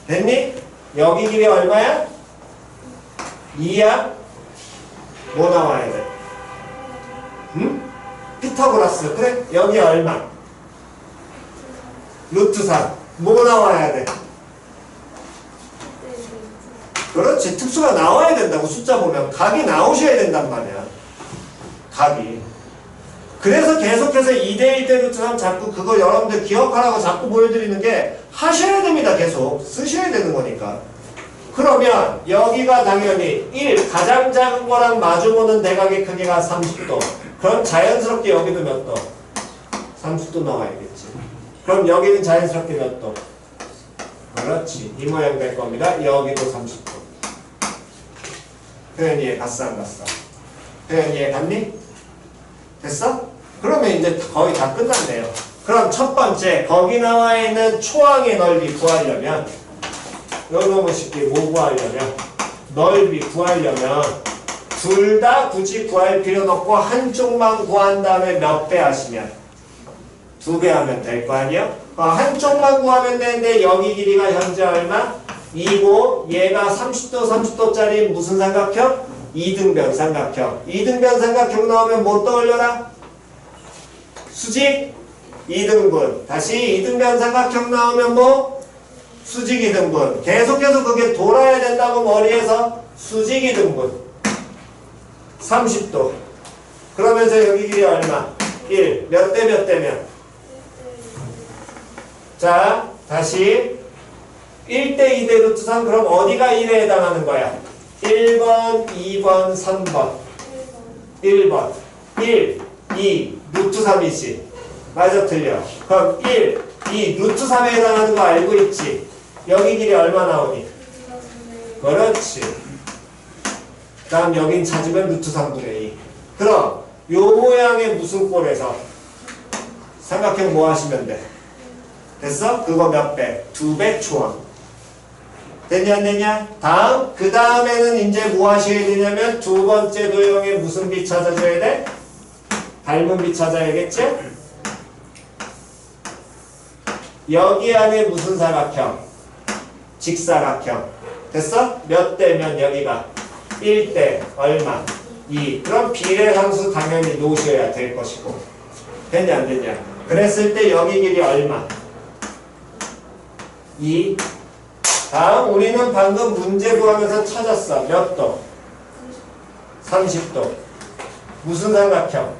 S1: 됐니? 여기 길이 얼마야? 2야? 뭐 나와야 돼? 응? 피타고라스. 그래? 여기 얼마? 루트 3. 뭐 나와야 돼? 그렇지. 특수가 나와야 된다고. 숫자 보면 각이 나오셔야 된단 말이야. 각이. 그래서 계속해서 2대1 대 루트 3 자꾸 그거 여러분들 기억하라고 자꾸 보여드리는 게 하셔야 됩니다. 계속 쓰셔야 되는 거니까. 그러면 여기가 당연히 1 가장 작은 거랑 마주보는 대각의 크기가 30도. 그럼 자연스럽게 여기도 몇 도? 30도 나와야겠지. 그럼 여기는 자연스럽게 몇 도? 그렇지. 이 모양 될 겁니다. 여기도 30도. 표현 이해 갔어 안 갔어? 표현 이해 갔니? 됐어? 그러면 이제 거의 다 끝났네요. 그럼 첫 번째 거기 나와 있는 초항의 넓이 구하려면 요놈의 쉽게 뭐 구하려면 넓이 구하려면 둘 다 굳이 구할 필요는 없고 한쪽만 구한 다음에 몇 배 하시면 2배 하면 될 거 아니에요? 한쪽만 구하면 되는데 여기 길이가 현재 얼마? 2고 얘가 30도 30도짜리 무슨 삼각형? 이등변 삼각형. 이등변 삼각형 나오면 뭐 떠올려라? 수직 이등분. 다시 이등변 삼각형 나오면 뭐? 수직 이등분. 계속해서 그게 돌아야 된다고 머리에서 수직 이등분. 30도. 그러면서 여기 길이 얼마? 1. 몇 대 몇 대면? 자, 다시 1대 2대 루트 3 그럼 어디가 1에 해당하는 거야? 1번, 2번, 3번 1번 1, 2, 루트 3이지 맞아 틀려 그럼 1, 2, 루트 3에 해당하는 거 알고 있지? 여기 길이 얼마 나오니? 그렇지 다음 여긴 찾으면 루트 3분의 2 그럼 요 모양의 무슨 꼴에서 삼각형 뭐 하시면 돼? 됐어? 그거 몇 배? 2배 초항. 됐냐 안 됐냐? 다음 그 다음에는 이제 뭐 하셔야 되냐면 두 번째 도형의 무슨 비 찾아줘야 돼? 닮은 비 찾아야겠지? 여기 안에 무슨 사각형? 직사각형. 됐어? 몇 대면 여기가 1대 얼마? 2. 그럼 비례함수 당연히 놓으셔야 될 것이고 됐냐 안 됐냐? 그랬을 때 여기 길이 얼마? 2. 다음 우리는 방금 문제 구하면서 찾았어. 몇 도? 30도. 무슨 삼각형?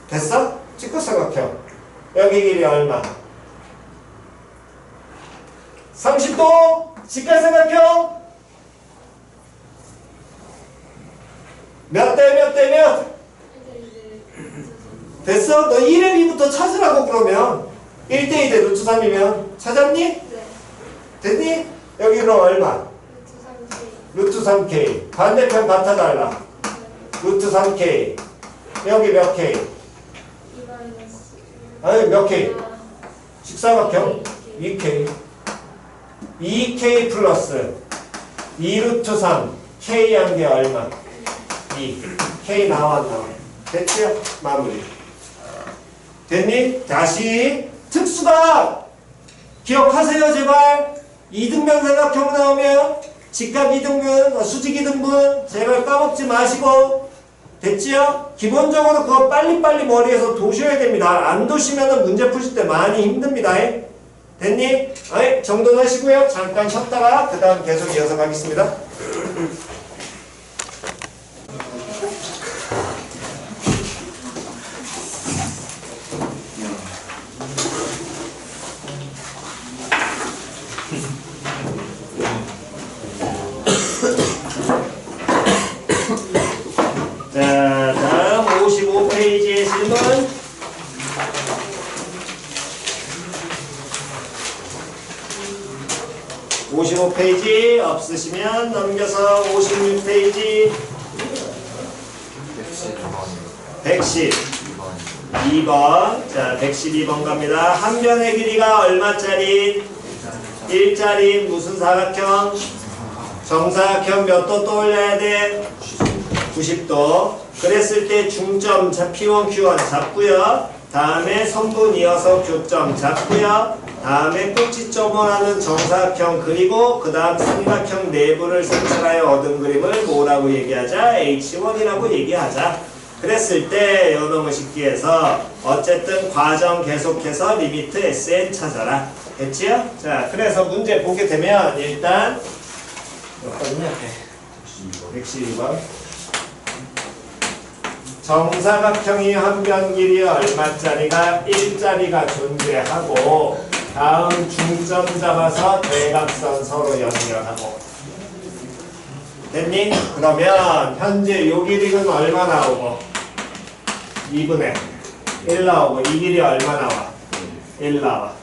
S1: 됐어? 직구삼각형. 여기 길이 얼마? 30도? 직각삼각형? 몇 대 몇 대면? 됐어? 너 1의 비부터 찾으라고 그러면 1대 2대 루트 3이면 찾았니?
S4: 네.
S1: 됐니? 여기 그럼 얼마?
S4: 루트 3K.
S1: 루트 3K 반대편 같아달라 루트 3K 여기 몇 K?
S4: 2
S1: 아니 몇 K? 직사각형 2K 2K 플러스 2 루트 3 K 한 게 얼마? 2 K 나와 안 나와? 됐죠? 마무리 됐니? 다시 특수각 기억하세요 제발. 이등변 삼각형 나오면 직각 이등분 수직 이등분 제발 까먹지 마시고 됐지요? 기본적으로 그거 빨리빨리 머리에서 도셔야 됩니다. 안 도시면 문제 푸실 때 많이 힘듭니다. 됐니? 정돈하시고요. 잠깐 쉬었다가 그 다음 계속 이어서 가겠습니다. 자, 다음 55페이지의 질문. (55페이지) 없으시면 넘겨서 56페이지 112번. 자, 112번 갑니다. 한 변의 길이가 얼마짜리? 1짜리 무슨 사각형? 정사각형 몇 도 떠올려야 돼? 90도. 그랬을 때 중점 P1, Q1 잡고요. 다음에 선분 이어서 교점 잡고요. 다음에 꼭지점을 하는 정사각형 그리고 그 다음 삼각형 내부를 생성하여 얻은 그림을 뭐라고 얘기하자? H1이라고 얘기하자. 그랬을 때 요놈의 식기에서 어쨌든 과정 계속해서 리미트 SN 찾아라. 됐지요? 자, 그래서 문제 보게 되면 일단 몇 번이냐? 112번. 정사각형이 한 변 길이 얼마짜리가 1짜리가 존재하고 다음 중점 잡아서 대각선 서로 연결하고 됐니? 그러면 현재 요 길이는 얼마 나오고 2분의 1 나오고 이 길이 얼마 나와? 1 나와.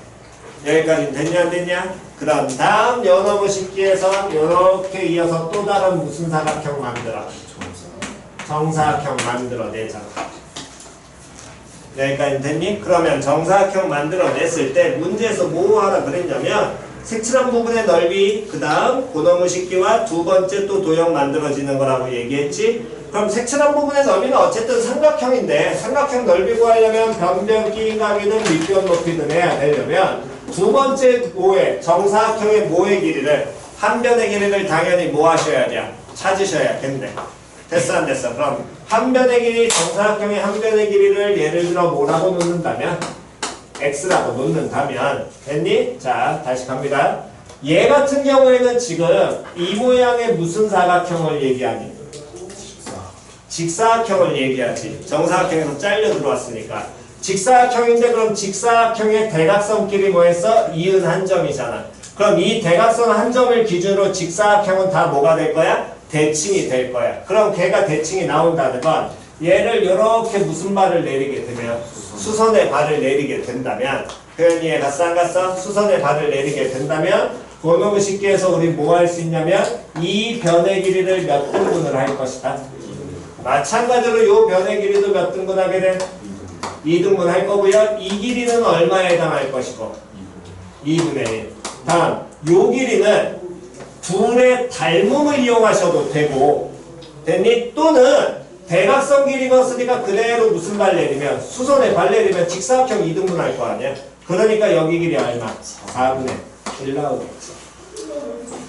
S1: 여기까지는 됐냐 안 됐냐? 그럼 다음 요놈의 식기에서 요렇게 이어서 또 다른 무슨 사각형 만들어? 정사각형 만들어내잖아. 여기까지 됐니? 그러면 정사각형 만들어냈을 때 문제에서 뭐 하라 그랬냐면 색칠한 부분의 넓이 그 다음 고놈의 식기와 두 번째 또 도형 만들어지는 거라고 얘기했지. 그럼 색칠한 부분의 넓이는 어쨌든 삼각형인데 삼각형 넓이 구하려면 변변 끼인각이든 윗변 높이든 해야 되려면 두 번째 모의 정사각형의 모의 길이를 한 변의 길이를 당연히 뭐 하셔야 돼요? 찾으셔야겠네. 됐어 안 됐어? 그럼 한 변의 길이 정사각형의 한 변의 길이를 예를 들어 뭐라고 놓는다면 x라고 놓는다면 됐니? 자 다시 갑니다. 얘 같은 경우에는 지금 이 모양의 무슨 사각형을 얘기하니? 직사각형을 얘기하지. 정사각형에서 잘려 들어왔으니까 직사각형인데 그럼 직사각형의 대각선끼리 뭐했어? 이은 한 점이잖아. 그럼 이 대각선 한 점을 기준으로 직사각형은 다 뭐가 될 거야? 대칭이 될 거야. 그럼 걔가 대칭이 나온다는 건 얘를 이렇게 무슨 발을 내리게 되면 수선의 발을 내리게 된다면 표현이 갔어 안 갔어? 수선의 발을 내리게 된다면 고놈의 식기에서 우리 뭐 할 수 있냐면 이 변의 길이를 몇 등분을 할 것이다. 마찬가지로 요 변의 길이도 몇 등분하게 돼? 2등분 할 거고요. 이 길이는 얼마에 해당할 것이고 2분의 1. 다음 요 길이는 둘의 닮음을 이용하셔도 되고 됐니? 또는 대각선 길이가 쓰니까 그대로 무슨 발 내리면 수선의 발 내리면 직사각형 2등분 할 거 아니야? 그러니까 여기 길이 얼마? 4분의 1 나오겠지.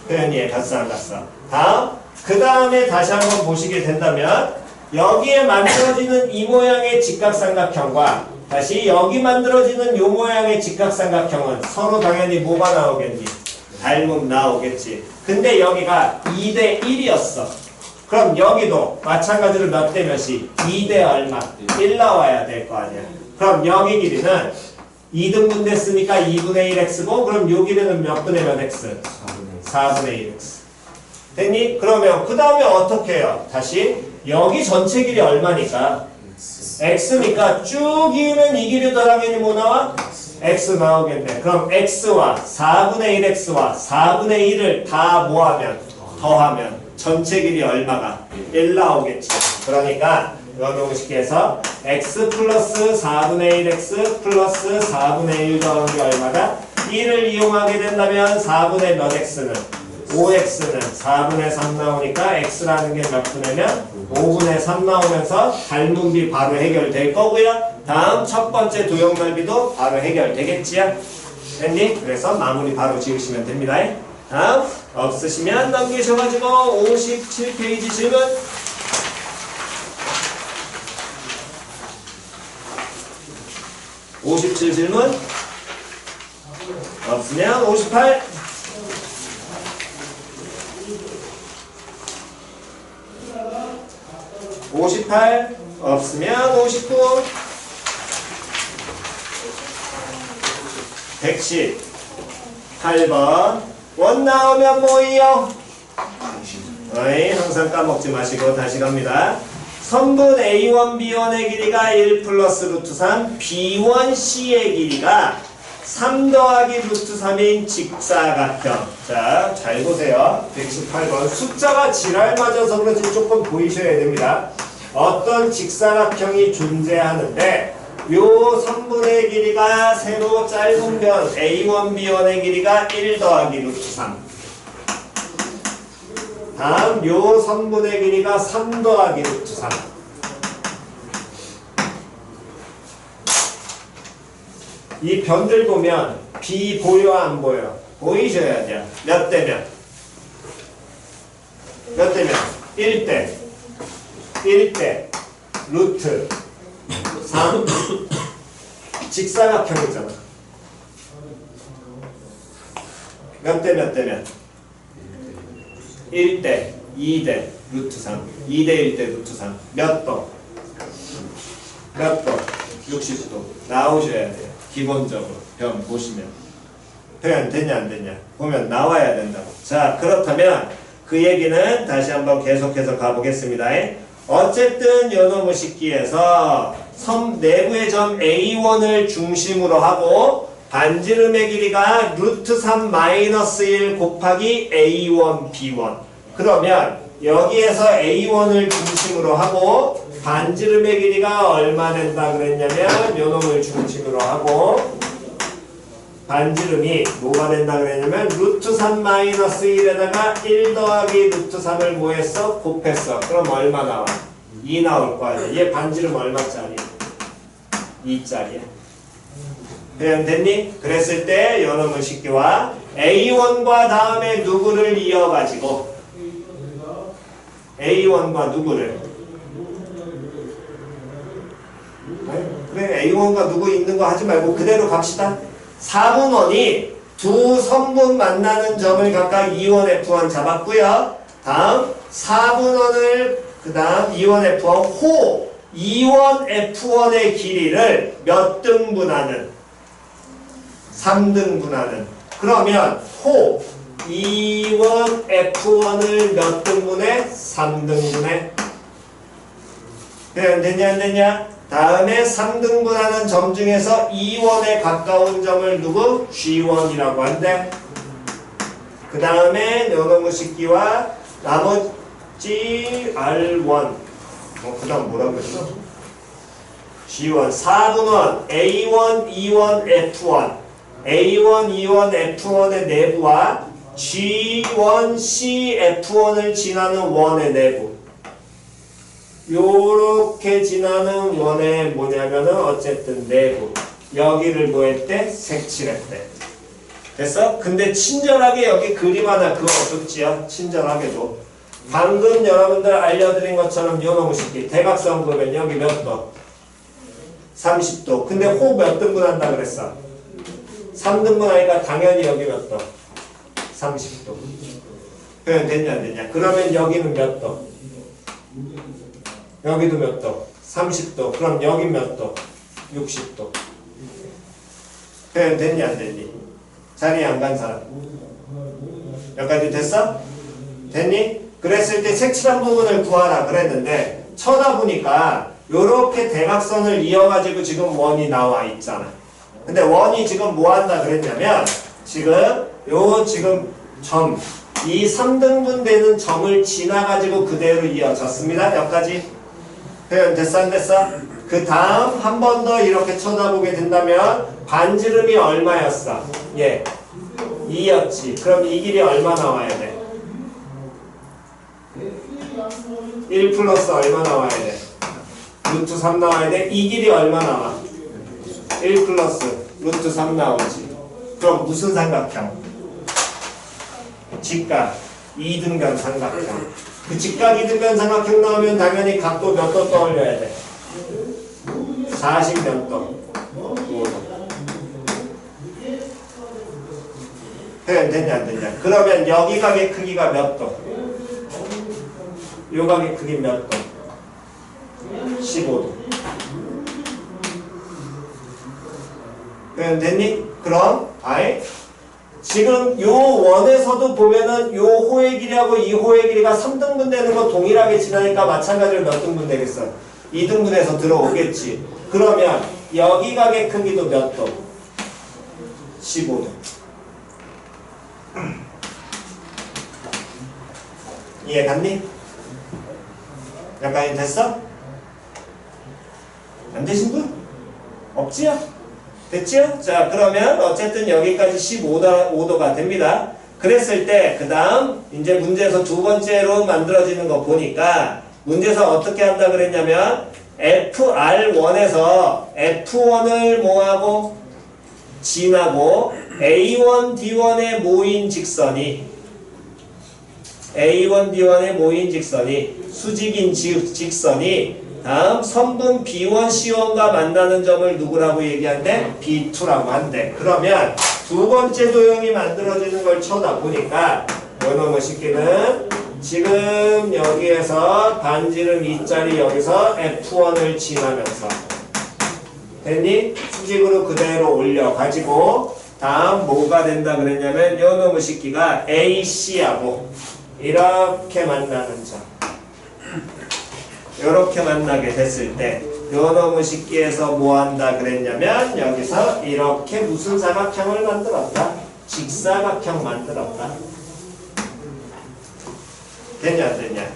S1: 표현이 갔어 안 갔어? 다음 그 다음에 다시 한번 보시게 된다면 여기에 만들어지는 이 모양의 직각삼각형과 다시 여기 만들어지는 요 모양의 직각삼각형은 서로 당연히 뭐가 나오겠니? 닮음 나오겠지. 근데 여기가 2대 1이었어. 그럼 여기도 마찬가지로 몇 대 몇이? 2대 얼마? 1 나와야 될 거 아니야. 그럼 여기 길이는 2등분 됐으니까 2분의 1x고 그럼 요 길이는 몇 분의 몇 x? 4분의 1x. 됐니? 그러면 그 다음에 어떻게 해요? 다시 여기 전체 길이 얼마니까? x니까 쭉 이으면 이 길이도 당연히 뭐 나와? x 나오겠네. 그럼 x와 4분의 1x와 4분의 1을 다 뭐하면? 더하면 전체 길이 얼마가? 1 나오겠지. 그러니까 이거는 쉽게 해서 x 플러스 4분의 1x 플러스 4분의 1 더하기 얼마다? 1을 이용하게 된다면 4분의 몇 x는? 5x는 4분의 3 나오니까 x라는 게 몇 분이면 5분의 3 나오면서 닮음비 바로 해결될 거고요. 다음 첫 번째 도형 넓이도 바로 해결되겠지요. 됐니? 그래서 마무리 바로 지으시면 됩니다. 다음 없으시면 넘기셔가지고 57페이지 질문. (57) 질문 없으면 58. 58 없으면 59. 110 8번 원 나오면 뭐예요? 어이, 항상 까먹지 마시고 다시 갑니다. 선분 A1, B1의 길이가 1 플러스 루트 3, B1, C의 길이가 3 더하기 루트 3인 직사각형. 자, 잘 보세요. 118번. 숫자가 지랄 맞아서 그런지 조금 보이셔야 됩니다. 어떤 직사각형이 존재하는데 요 3분의 길이가 세로 짧은 변 A1, B1의 길이가 1 더하기 루트 3. 다음 요 3분의 길이가 3 더하기 루트 3. 이 변들 보면 B 보여 안 보여? 보이셔야 돼요. 몇 대면? 몇 대면? 1대 1대 루트 3 직사각형이잖아. 몇 대 몇 대면? 1대 2대 루트 3 2대 1대 루트 3 몇 도? 몇 도? 60도 나오셔야 돼요. 기본적으로 변 보시면 표현 됐냐 안 됐냐 보면 나와야 된다고. 자 그렇다면 그 얘기는 다시 한번 계속해서 가보겠습니다. 어쨌든 요놈의 식기에서 섬 내부의 점 A1을 중심으로 하고 반지름의 길이가 루트 3 마이너스 1 곱하기 A1 B1. 그러면 여기에서 A1을 중심으로 하고 반지름의 길이가 얼마 된다 그랬냐면 요놈을 중심으로 하고 반지름이 뭐가 된다 그랬냐면 루트 3 마이너스 1에다가 1 더하기 루트 3을 뭐 했어? 곱했어. 그럼 얼마 나와? 2 나올 거 아니야. 얘 반지름 얼마짜리? 2짜리야. 표현 됐니? 그랬을 때 요놈의 식기와 A1과 다음에 누구를 이어가지고 A1과 누구를 그래 A1과 누구 있는 거 하지 말고 그대로 갑시다. 4분원이 두 선분 만나는 점을 각각 2원 F1 잡았고요. 다음 4분원을 그 다음 2원 F1 호 2원 F1의 길이를 몇 등분하는? 3등분하는. 그러면 호 2원 F1을 몇 등분해? 3등분해. 표현 됐냐 안 됐냐? 다음에 3등분하는 점 중에서 2원에 가까운 점을 누구? G1이라고 한대. 그 다음에 요놈의 식기와 나머지 R1 그 다음 뭐라고 했어? G1 4분원 A1, 2원, F1 A1, 2원, F1의 내부와 G1, C, F1을 지나는 원의 내부 요렇게 지나는 원의 뭐냐면은 어쨌든 내부 여기를 뭐 했대? 색칠했대. 됐어? 근데 친절하게 여기 그림 하나 그어줬지요? 친절하게도 방금 여러분들 알려드린 것처럼 요놈의 식기 대각선 보면 여기 몇 도? 30도. 근데 호 몇 등분 한다 그랬어? 3등분 하니까 당연히 여기 몇 도? 30도. 표현 됐냐 안 됐냐? 그러면 여기는 몇 도? 여기도 몇 도? 30도. 그럼 여기 몇 도? 60도. 표현 됐냐 안 됐니? 자리에 안 간 사람. 여기까지 됐어? 됐니? 그랬을 때 색칠한 부분을 구하라 그랬는데 쳐다보니까 요렇게 대각선을 이어가지고 지금 원이 나와 있잖아. 근데 원이 지금 뭐 한다 그랬냐면 지금 요 지금 점 이 3등분 되는 점을 지나가지고 그대로 이어졌습니다. 여기까지. 표현 됐어 안 됐어? 그 다음 한 번 더 이렇게 쳐다보게 된다면 반지름이 얼마였어? 예, 2였지. 그럼 이 길이 얼마 나와야 돼? 1 플러스 얼마 나와야 돼? 루트 3 나와야 돼? 이 길이 얼마 나와? 1 플러스 루트 3 나오지. 그럼 무슨 삼각형? 직각 2등변 삼각형. 그 직각 2등변 삼각형 나오면 당연히 각도 몇 도 떠올려야 돼? 40 몇 도? 5도. 표현 됐냐 안 됐냐? 그러면 여기 각의 크기가 몇 도? 요 각의 크기 몇 도? 15도. 표현 됐니? 그럼 아예 지금 요 원에서도 보면은 요 호의 길이하고 이 호의 길이가 3등분 되는 거 동일하게 지나니까 마찬가지로 몇 등분 되겠어? 2등분해서 들어오겠지. 그러면 여기 각의 크기도 몇 도? 15도. 이해 갔니? 약간 됐어? 안 되신 분? 없지요? 됐죠? 자 그러면 어쨌든 여기까지 15도가 됩니다. 그랬을 때 그 다음 이제 문제에서 두 번째로 만들어지는 거 보니까 문제에서 어떻게 한다 그랬냐면 FR1에서 F1을 뭐하고 지나고 A1, D1에 모인 직선이 A1, D1에 모인 직선이 수직인 직선이 다음 성분 B1C1과 만나는 점을 누구라고 얘기한대? B2라고 한대. 그러면 두 번째 도형이 만들어지는 걸 쳐다보니까 요놈의 식기는 지금 여기에서 반지름 2짜리 여기서 F1을 지나면서 됐니? 수직으로 그대로 올려가지고 다음 뭐가 된다 그랬냐면 요놈의 식기가 AC하고 이렇게 만나는 점 이렇게 만나게 됐을 때 요놈의 식기에서 뭐 한다 그랬냐면 여기서 이렇게 무슨 사각형을 만들었다? 직사각형 만들었다. 됐냐 안 됐냐?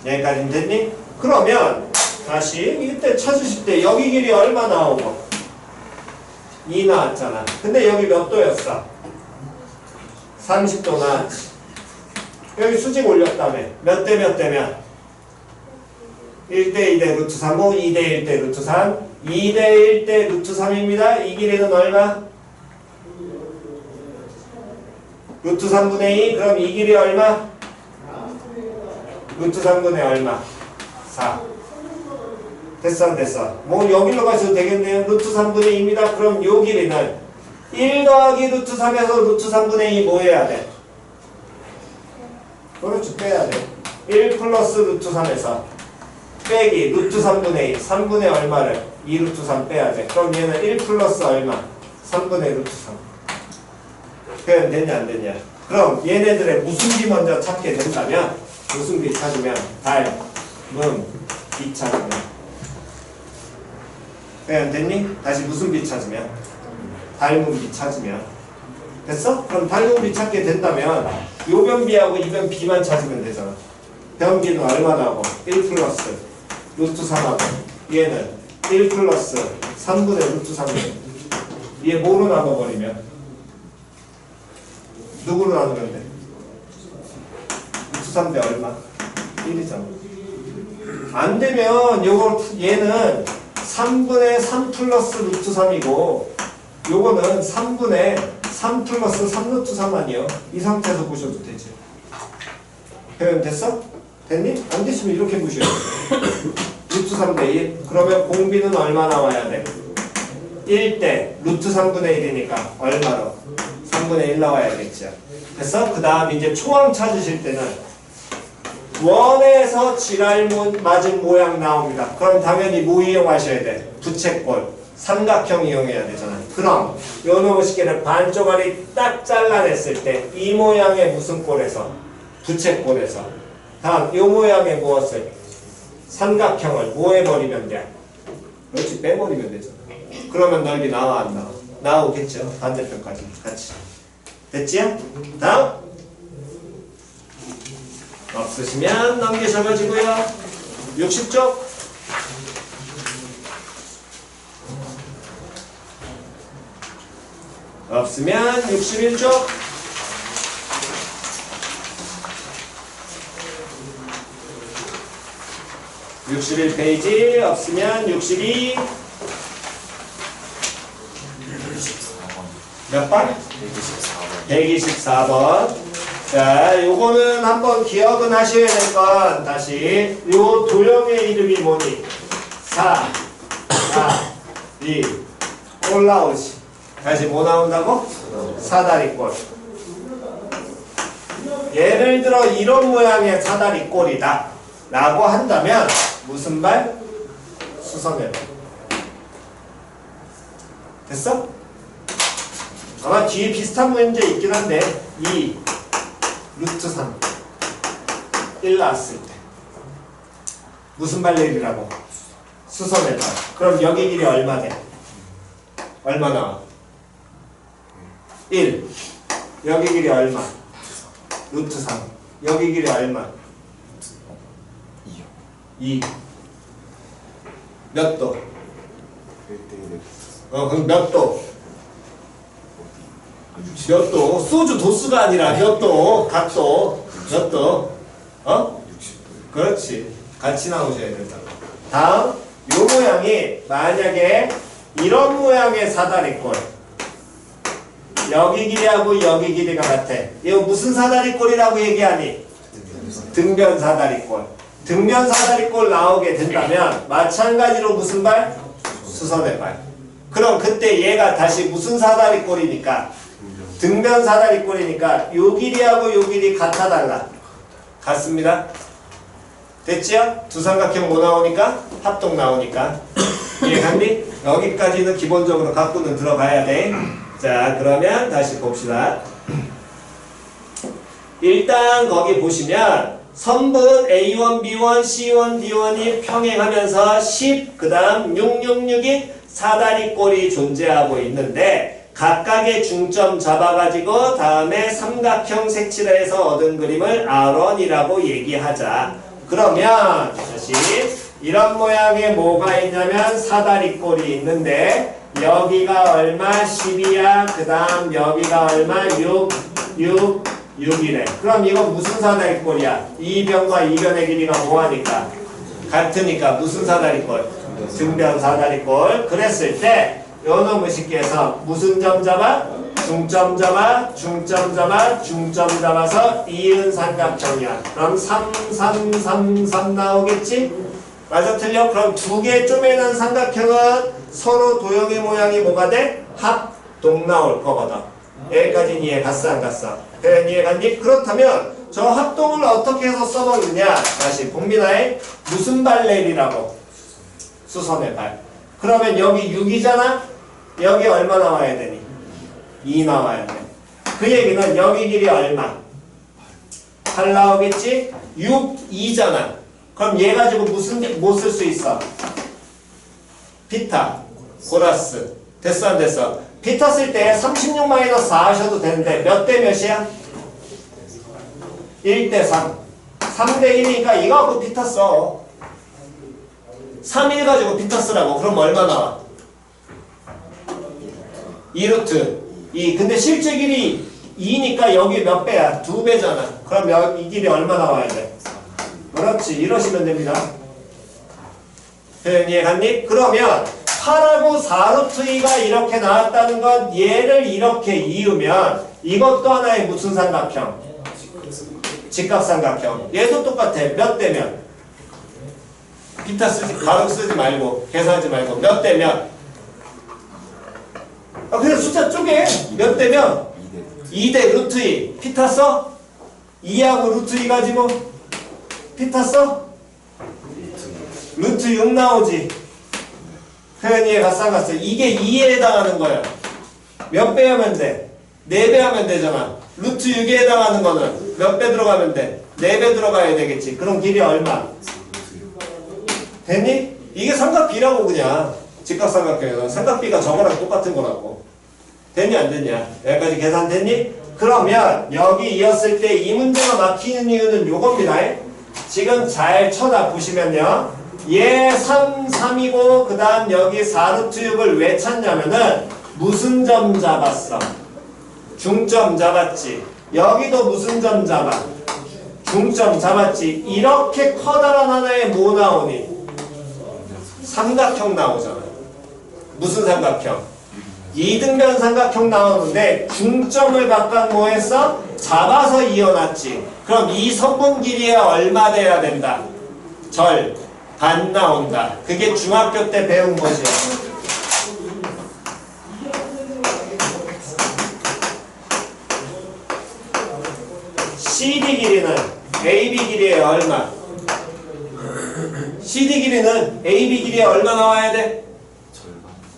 S1: 여기까지는 됐니? 그러면 다시 이때 찾으실 때 여기 길이 얼마 나오고? 2 나왔잖아. 근데 여기 몇 도였어? 30도 나왔지. 여기 수직 올렸다며. 몇 대 몇 대면? 1대 2대 루트 3호 2대 1대 루트 3 2대 1대 루트 3입니다. 이 길이는 얼마? 루트 3분의 2. 그럼 이 길이 얼마? 루트 3분의 얼마? 4. 됐어 안 됐어? 뭐 여기로 가셔도 되겠네요. 루트 3분의 2입니다. 그럼 요 길이는 1 더하기 루트 3에서 루트 3분의 2 뭐 해야 돼? 그렇지 빼야 돼. 1 플러스 루트 3에서 빼기 루트 3분의 2 3분의 얼마를? 2 루트 3 빼야 돼. 그럼 얘는 1 플러스 얼마? 3분의 루트 3 표현 됐냐 안 됐냐? 그럼 얘네들의 무슨 비 먼저 찾게 된다면 무슨 비 찾으면 달, 문, 비 찾으면 표현 됐니? 다시 무슨 비 찾으면 닮은 비 찾으면 됐어? 그럼 닮은 비 찾게 된다면 요 변비하고 이 변비만 찾으면 되잖아. 변비는 얼마 나오고 1 플러스 루트 3하고 얘는 1 플러스 3분의 루트 3이에요. 얘 뭐로 나눠버리면 누구로 나누면 돼? 루트 3대 얼마? 1이잖아. 안 되면 요거 얘는 3분의 3 플러스 루트 3이고 요거는 3분의 3 플러스 3 루트 3 아니요? 이 상태에서 보셔도 되지. 표현 됐어? 됐니? 안 됐으면 이렇게 보셔야 돼. 루트 3대 1. 그러면 공비는 얼마 나와야 돼? 1대 루트 3분의 1이니까 얼마로? 3분의 1 나와야겠죠. 됐어? 그 다음 이제 초항 찾으실 때는 원에서 지랄 맞은 모양 나옵니다. 그럼 당연히 뭐 이용하셔야 돼? 부채꼴, 삼각형 이용해야 되잖아. 그럼 요 놈의 식기를 반쪽알이 딱 잘라냈을 때 이 모양의 무슨 꼴에서? 부채꼴에서. 다음 요 모양의 무엇을? 삼각형을 뭐 해버리면 돼? 그렇지 빼버리면 되잖아. 그러면 넓이 나와 안 나와? 나오겠죠. 반대편까지 같이. 됐지요? 다음 없으시면 넘기셔가지고요. 60쪽 없으면 61쪽 61페이지 없으면 62 몇 번? 124번. 자, 요거는 한번 기억은 하셔야 될 건 다시 요 도형의 이름이 뭐니? 4, 4, 2 올라오지. 다시 뭐 나온다고? 사다리꼴. 예를 들어 이런 모양의 사다리꼴이다 라고 한다면 무슨 발? 수선의 발. 됐어? 아마 뒤에 비슷한 문제 있긴 한데 2 루트 3 1 나왔을 때 무슨 발 내리라고? 수선의 발. 그럼 여기 길이 얼마 돼? 얼마 나와? 1 여기 길이 얼마? 루트 3 여기 길이 얼마? 2 몇 도? 그럼 몇 도? 몇 도? 소주 도수가 아니라 몇 도? 각도? 몇 도? 어? 그렇지. 같이 나오셔야 된다고. 다음 요 모양이 만약에 이런 모양의 사다리꼴 여기 길이하고 여기 길이가 같아. 이거 무슨 사다리꼴이라고 얘기하니? 등변 사다리꼴. 등변 사다리꼴 나오게 된다면 마찬가지로 무슨 발? 수선의 발. 그럼 그때 얘가 다시 무슨 사다리꼴이니까? 등변 사다리꼴이니까 요 길이하고 요 길이 같아 달라? 같습니다. 됐지요? 두 삼각형 뭐 나오니까? 합동 나오니까. 이해갔니? 여기까지는 기본적으로 갖고는 들어가야 돼. 자, 그러면 다시 봅시다. 일단 거기 보시면 선분 A1, B1, C1, D1이 평행하면서 10, 그 다음 6, 6, 6이 사다리꼴이 존재하고 있는데 각각의 중점 잡아가지고 다음에 삼각형 색칠을 해서 얻은 그림을 R1이라고 얘기하자. 그러면 다시 이런 모양의 뭐가 있냐면 사다리꼴이 있는데 여기가 얼마? 10이야. 그 다음 여기가 얼마? 6, 6, 6이래. 그럼 이건 무슨 사다리꼴이야? 이 변과 이 변의 길이가 뭐하니까? 같으니까 무슨 사다리꼴? 등변 사다리꼴. 그랬을 때 요 놈의 쉽게 해서 무슨 점 잡아? 중점 잡아, 중점 잡아, 중점 잡아서 이은 삼각형이야. 그럼 3, 3, 3, 3 나오겠지? 맞아 틀려? 그럼 두 개 쪼매난 삼각형은 서로 도형의 모양이 뭐가 돼? 합동 나올 거거든. 여기까지는 이해 갔어 안 갔어? 그래 이해 갔니? 그렇다면 저 합동을 어떻게 해서 써먹느냐? 다시 봅니다에 무슨 발 내리라고? 수선의 발. 그러면 여기 6이잖아? 여기 얼마 나와야 되니? 2 나와야 돼. 그 얘기는 여기 길이 얼마? 8 나오겠지? 6, 2잖아. 그럼 얘 가지고 무슨 뭐 쓸 수 있어? 피타, 고라스. 됐어 안 됐어? 피타 쓸 때 36-4 하셔도 되는데 몇 대 몇이야? 1대 3. 3대 1이니까 이거 갖고 피타 써. 3일 가지고 피타 쓰라고. 그럼 얼마 나와? 2루트 2. 근데 실제 길이 2니까 여기 몇 배야? 2배잖아. 그럼 이 길이 얼마 나와야 돼? 그렇지. 이러시면 됩니다. 이해 갔니? 그러면 8하고 4루트 2가 이렇게 나왔다는 건 얘를 이렇게 이으면 이것도 하나의 무슨 삼각형? 직각삼각형. 얘도 똑같아. 몇 대면? 피타 쓰지, 가로 쓰지 말고 계산하지 말고 몇 대면? 그냥 숫자 쪼개. 몇 대면? 2대 루트 2. 피타 써? 2하고 루트 2 가지고 피타 써? 루트 6 나오지. 표현이에 갔어 안 갔어? 이게 2에 해당하는 거야. 몇 배 하면 돼? 4배 하면 되잖아. 루트 6에 해당하는 거는 몇 배 들어가면 돼? 4배 들어가야 되겠지. 그럼 길이 얼마? 됐니? 이게 삼각비라고 그냥. 직각삼각형에서 삼각비가 저거랑 똑같은 거라고. 됐니 안 됐냐? 여기까지 계산됐니? 그러면 여기 이었을 때 이 문제가 막히는 이유는 요겁니다. 지금 잘 쳐다보시면요. 얘 3, 3이고 그 다음 여기 4루트 6을 왜 찾냐면은 무슨 점 잡았어? 중점 잡았지. 여기도 무슨 점 잡아? 중점 잡았지. 이렇게 커다란 하나에 뭐 나오니? 삼각형 나오잖아. 무슨 삼각형? 이등변 삼각형 나오는데 중점을 각각 뭐 했어? 잡아서 이어놨지. 그럼 이 선분 길이가 얼마 돼야 된다? 절, 반 나온다. 그게 중학교 때 배운 거지. CD 길이는 AB 길이에 얼마? CD 길이는 AB 길이에 얼마 나와야 돼?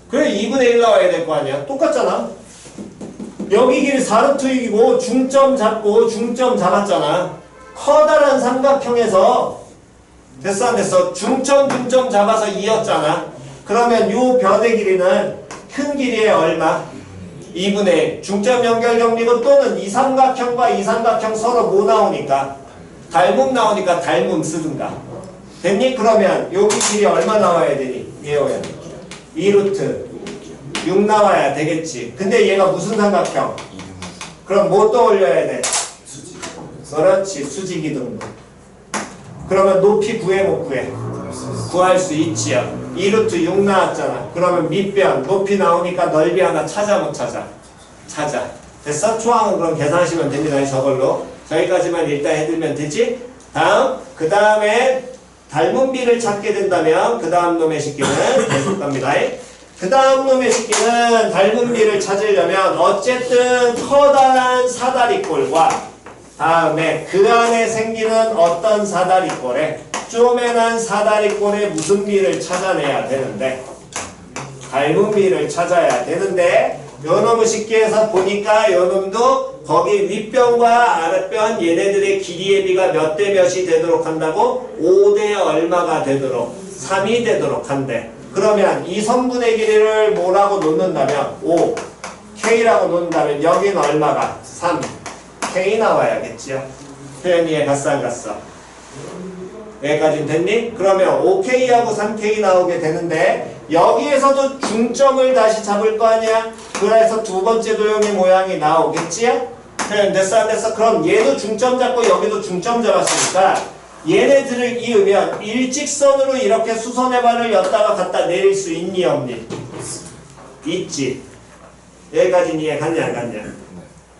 S1: 그래 2분의 1 나와야 될 거 아니야. 똑같잖아. 여기 길이 4루트 6이고 중점 잡고 중점 잡았잖아. 커다란 삼각형에서 됐어 안 됐어? 중점 잡아서 이었잖아. 그러면 요 변의 길이는 큰 길이에 얼마? 2분의 1. 중점 연결 정리고 또는 이 삼각형과 이 삼각형 서로 뭐 나오니까? 닮음 나오니까 닮음 쓰든가. 됐니? 그러면 여기 길이 얼마 나와야 되니? 예호야. 2루트 6 나와야 되겠지. 근데 얘가 무슨 삼각형? 그럼 뭐 떠올려야 돼? 그렇지. 수직이등분. 그러면 높이 구해 못 구해? 구할 수 있지요. 2루트 6 나왔잖아. 그러면 밑변 높이 나오니까 넓이 하나 찾아 못 찾아? 찾아. 됐어? 초항은 그럼 계산하시면 됩니다. 저걸로. 저기까지만 일단 해두면 되지? 다음 그 다음에 닮은 비를 찾게 된다면 그 다음 놈의 식기는 계속 갑니다. 그 다음 놈의 식기는 닮은 비를 찾으려면 어쨌든 커다란 사다리꼴과 다음에 그 안에 생기는 어떤 사다리꼴에 쪼매난 사다리꼴에 무슨 비를 찾아내야 되는데 닮은 비를 찾아야 되는데 요놈의 식기에서 보니까 요놈도 거기 윗변과 아랫변 얘네들의 길이의 비가 몇 대 몇이 되도록 한다고 5대 얼마가 되도록 3이 되도록 한대. 그러면 이 선분의 길이를 뭐라고 놓는다면 5 K라고 놓는다면 여기는 얼마가 3 K 나와야겠지요. 표현 이해 갔어 안 갔어? 여기까지는 됐니? 그러면 5K하고 3K 나오게 되는데 여기에서도 중점을 다시 잡을 거 아니야? 그래서 두 번째 도형의 모양이 나오겠지요? 표현 됐어 안 됐어? 그럼 얘도 중점 잡고 여기도 중점 잡았으니까 얘네들을 이으면 일직선으로 이렇게 수선의 발을 였다가 갖다 내릴 수 있니 없니? 있지. 여기까지는 이해 갔냐 안 갔냐?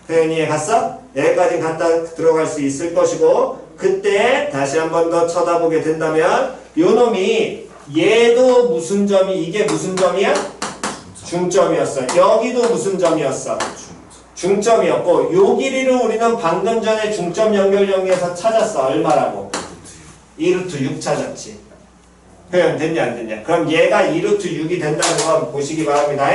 S1: 표현 이해 갔어? 여기까지는 갖다 들어갈 수 있을 것이고 그때 다시 한 번 더 쳐다보게 된다면 요놈이 얘도 무슨 점이 이게 무슨 점이야? 중점이었어. 여기도 무슨 점이었어? 중점이었고 요 길이를 우리는 방금 전에 중점 연결 정리해서 찾았어. 얼마라고? 2루트 6 찾았지. 표현 됐냐 안 됐냐? 그럼 얘가 2루트 6이 된다는 건 보시기 바랍니다.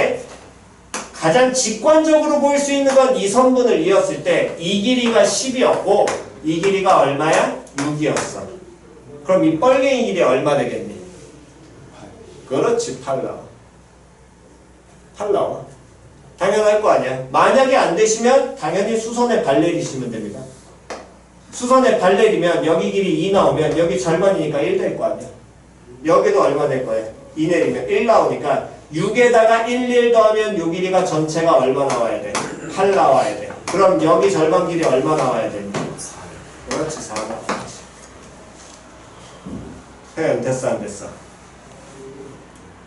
S1: 가장 직관적으로 볼 수 있는 건 이 선분을 이었을 때 이 길이가 10이었고 이 길이가 얼마야? 6이었어. 그럼 이 뻘갱이 길이 얼마 되겠니? 그렇지 8 나와. 8 나와. 당연할 거 아니야. 만약에 안 되시면 당연히 수선에 발 내리시면 됩니다. 수선에 발 내리면 여기 길이 2 나오면 여기 절반이니까 1 될 거 아니야. 여기도 얼마 될 거야? 2 내리면 1 나오니까 6에다가 1 더하면 요 길이가 전체가 얼마 나와야 돼? 8 나와야 돼. 그럼 여기 절반 길이 얼마 나와야 되니? 4. 그렇지 4 나와야지. 표현 됐어 안 됐어?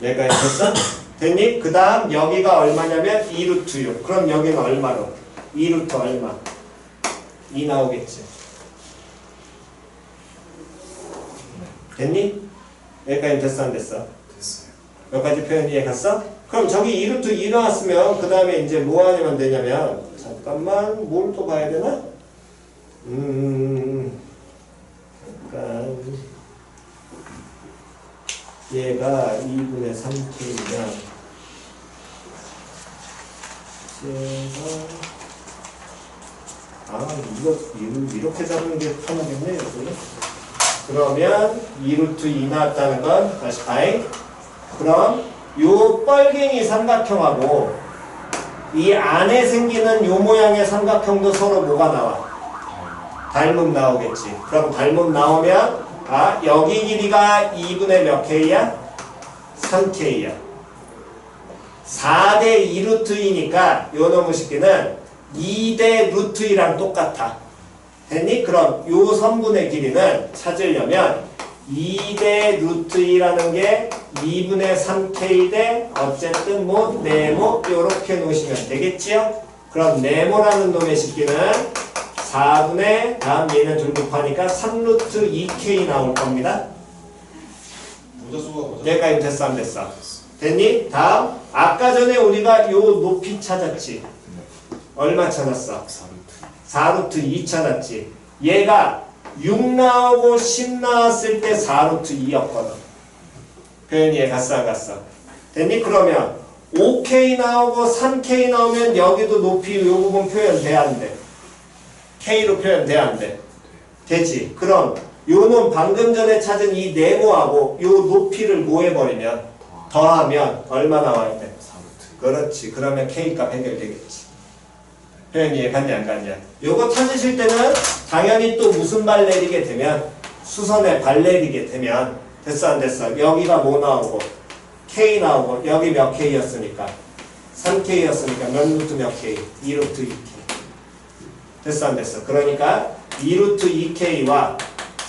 S1: 여기까지 됐어? 됐니? 그 다음 여기가 얼마냐면 2루트 6. 그럼 여기는 얼마로? 2루트 얼마? 2 나오겠지. 됐니? 여기까지 됐어 안 됐어?
S2: 됐어요.
S1: 여기까지 표현 이해 갔어? 그럼 저기 2루트 2 나왔으면 그 다음에 이제 뭐 하면 되냐면 잠깐만 뭘 또 봐야 되나? 잠깐 얘가 2분의 3k면 이거 이렇게 잡는 게 편하겠네 여기. 그러면 2루트 2 나왔다는 건 다시 가잉. 그럼 요 뻘갱이 삼각형하고 이 안에 생기는 요 모양의 삼각형도 서로 뭐가 나와? 닮음 나오겠지. 그럼 닮음 나오면 여기 길이가 2분의 몇 K야? 3K야. 4대 2루트 2니까 요 놈의 식기는 2대 루트 2랑 똑같아. 됐니? 그럼 요 선분의 길이는 찾으려면 2대 루트 2라는 게 2분의 3K 대 어쨌든 뭐 네모 요렇게 놓으시면 되겠지요? 그럼 네모라는 놈의 식기는 4분의 다음 얘는 둘 곱하니까 3루트 2K 나올 겁니다. 여기까지 됐어 안 됐어? 됐니? 다음 아까 전에 우리가 요 높이 찾았지? 얼마 찾았어? 4루트 2 찾았지? 얘가 6 나오고 10 나왔을 때 4루트 2였거든. 표현 이해 갔어 안 갔어? 됐니? 그러면 5K 나오고 3K 나오면 여기도 높이 요 부분 표현 돼 안 돼? K로 표현 돼 안 돼? 되지. 그럼 요는 방금 전에 찾은 이 네모하고 요 높이를 뭐 해버리면 더하면 얼마 나와야 돼? 4루트. 그렇지. 그러면 K값 해결되겠지. 표현 이해 갔냐 안 갔냐? 요거 찾으실 때는 당연히 또 무슨 발 내리게 되면 수선에 발 내리게 되면 됐어 안 됐어? 여기가 뭐 나오고 K 나오고 여기 몇 K였으니까 3K였으니까 몇 루트 몇 K? 2루트 2K. 됐어 안 됐어? 그러니까 2루트 2K와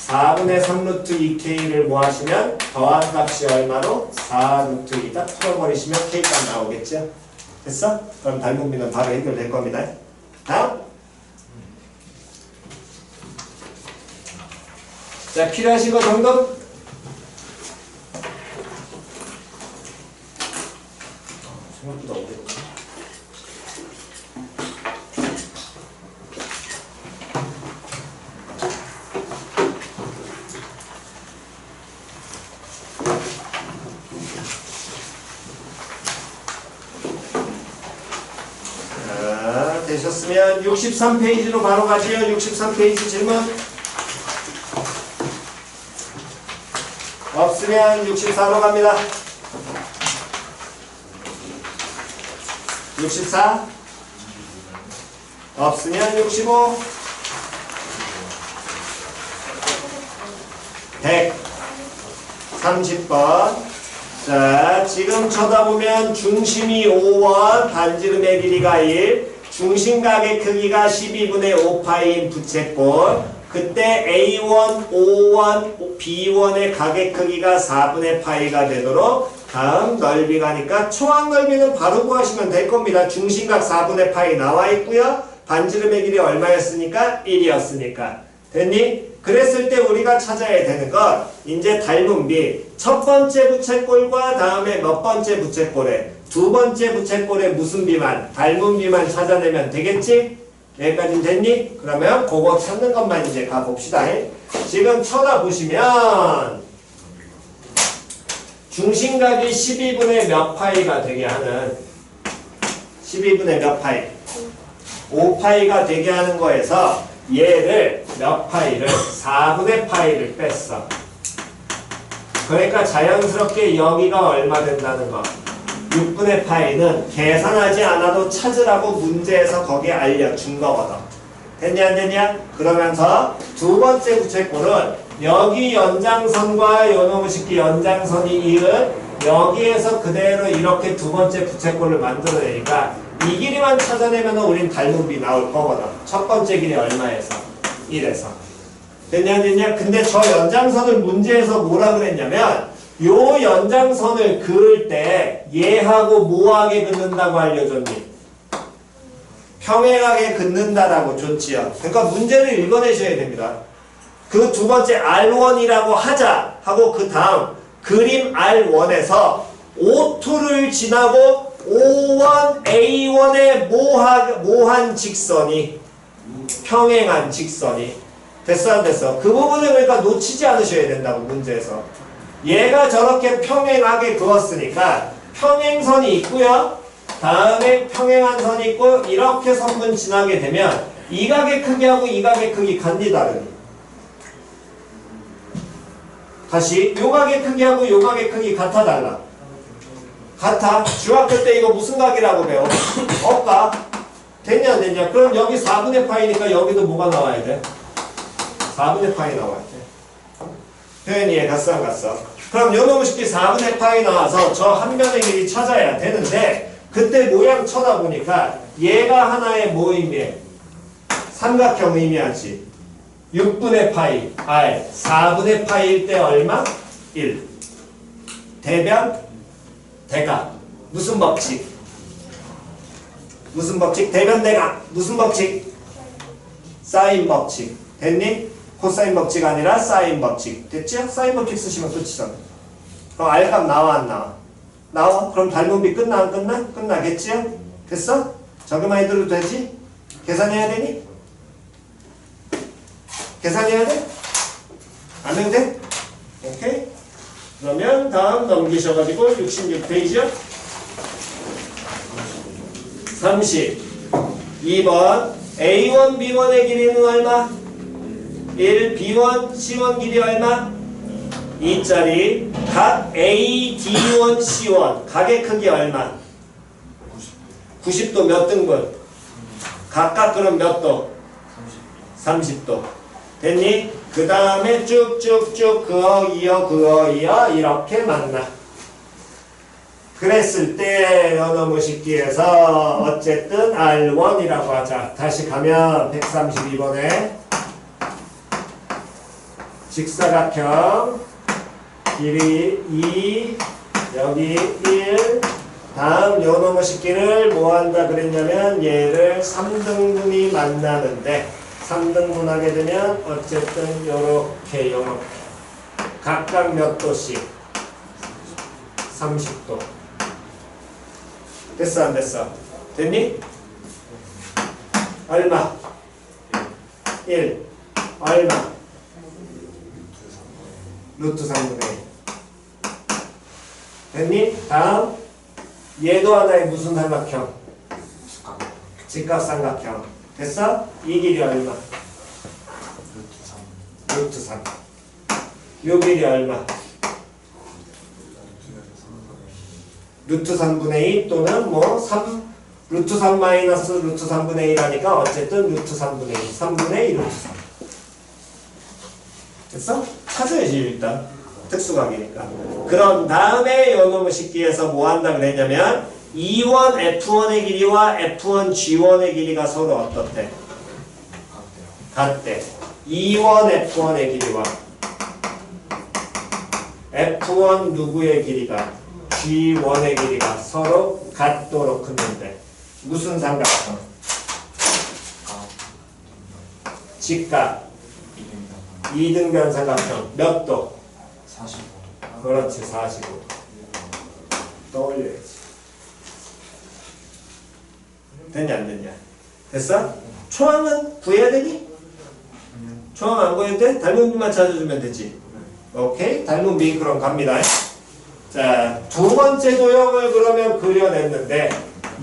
S1: 4분의 3루트 2K를 뭐 하시면 더한 값이 얼마로? 4루트 2다 풀어버리시면 K값 나오겠죠? 됐어? 그럼 닮은비는 바로 해결될 겁니다. 다음. 자, 필요하신 거 정답? 생각보다 어렵다. 자, 되셨으면 63페이지로 바로 가지요. 63페이지 질문. 없으면 64로 갑니다. 64 없으면 65 130번. 자, 지금 쳐다보면 중심이 5원, 반지름의 길이가 1, 중심각의 크기가 12분의 5파인 부채꼴. 그때 A1, O1, B1의 각의 크기가 4분의 파이가 되도록 다음 넓이 가니까 초항 넓이는 바로 구하시면 될 겁니다. 중심각 4분의 파이 나와 있고요. 반지름의 길이 얼마였으니까? 1이었으니까. 됐니? 그랬을 때 우리가 찾아야 되는 건 이제 닮은 비. 첫 번째 부채꼴과 다음에 몇 번째 부채꼴에 두 번째 부채꼴에 무슨 비만? 닮은 비만 찾아내면 되겠지? 여기까지는 됐니? 그러면 그거 찾는 것만 이제 가봅시다. 지금 쳐다보시면 중심각이 12분의 몇 파이가 되게 하는 12분의 몇 파이? 5파이가 되게 하는 거에서 얘를 몇 파이를? 4분의 파이를 뺐어. 그러니까 자연스럽게 여기가 얼마 된다는 거. 6분의 파이는 계산하지 않아도 찾으라고 문제에서 거기에 알려준 거거든. 됐냐 안 됐냐? 그러면서 두 번째 부채꼴은 여기 연장선과 요놈의 식기 연장선이 이은 여기에서 그대로 이렇게 두 번째 부채꼴을 만들어내니까 이 길이만 찾아내면 우린 닮은 비 나올 거거든. 첫 번째 길이 얼마에서? 1에서. 됐냐 안 됐냐? 근데 저 연장선을 문제에서 뭐라 그랬냐면 요 연장선을 그을 때 얘하고 뭐하게 긋는다고 알려줬니? 평행하게 긋는다라고 줬지요. 그러니까 문제를 읽어내셔야 됩니다. 그 두 번째 R1이라고 하자 하고 그 다음 그림 R1에서 O2를 지나고 O1, A1의 모한 직선이 평행한 직선이 됐어 안 됐어? 그 부분을 그러니까 놓치지 않으셔야 된다고 문제에서. 얘가 저렇게 평행하게 그었으니까 평행선이 있고요. 다음에 평행한 선이 있고 이렇게 선분 지나게 되면 이 각의 크기하고 이 각의 크기 같니 다르니? 다시 요 각의 크기하고 요 각의 크기 같아 달라? 같아. 중학교 때 이거 무슨 각이라고 배워? 억각. 됐냐 안 됐냐? 그럼 여기 4분의 파이니까 여기도 뭐가 나와야 돼? 4분의 파이 나와야 돼. 표현이 갔어 안 갔어? 그럼 요놈의 식기 4분의 파이 나와서 저 한 면의 길이 찾아야 되는데 그때 모양 쳐다보니까 얘가 하나의 뭐 의미해? 삼각형 의미하지. 6분의 파이 R 4분의 파이일 때 얼마? 1. 대변? 대각. 무슨 법칙? 무슨 법칙? 대변 대각. 무슨 법칙? 사인 법칙. 됐니? 코사인 법칙 아니라 사인 법칙. 됐죠? 사인 법칙 쓰시면 끝이잖아. 그럼 R값 나와 안 나와? 나와? 그럼 닮은 비 끝나 안 끝나? 끝나겠지요? 됐어? 저기만 해도 되지? 계산해야 되니? 계산해야 돼? 안 해도 돼? 오케이? 그러면 다음 넘기셔가지고 66페이지요? 32번 A1, B1의 길이는 얼마? 1, B1, C1 길이 얼마? 2짜리 각 A, D1, C1 각의 크기 얼마? 90도 몇 등분? 각각 그럼 몇 도? 30도. 됐니? 그 다음에 쭉쭉쭉 그어 이어 이렇게 만나. 그랬을 때 요놈의 식기에서 어쨌든 R1이라고 하자. 다시 가면 132번에 직사각형 길이 2 여기 1 다음 요놈의 식기를 뭐 한다 그랬냐면 얘를 3등분이 만나는데 3등분하게 되면 어쨌든 요렇게 각각 몇 도씩 30도. 됐어 안 됐어? 됐니? 얼마? 1 얼마? 루트 3분의 1 됐니? 다음 얘도 하나의 무슨 삼각형? 직각삼각형 됐어? 이 길이 얼마? 루트 3 요 길이 얼마? 루트 3분의 2 또는 뭐 3, 루트 3 마이너스 루트 3분의 1 하니까 어쨌든 루트 3분의 2 3분의 2 루트 3 됐어? 찾아야지 일단 특수각이니까. 그런 다음에 요놈의 식기에서 뭐 한다 그랬냐면 E1 F1의 길이와 F1 G1의 길이가 서로 어떻대? 같대. E1 F1의 길이와 F1 누구의 길이가 G1의 길이가 서로 같도록 크는데 무슨 삼각형? 직각 이등변 삼각형 몇 도?
S2: 45도.
S1: 그렇지 45도. 떠올려야지. 됐냐 안 됐냐? 됐어? 초항은 구해야 되니? 초항 안 구해도 돼? 닮은 비만 찾아주면 되지. 오케이? 닮은 비 그럼 갑니다. 자, 두 번째 도형을 그러면 그려냈는데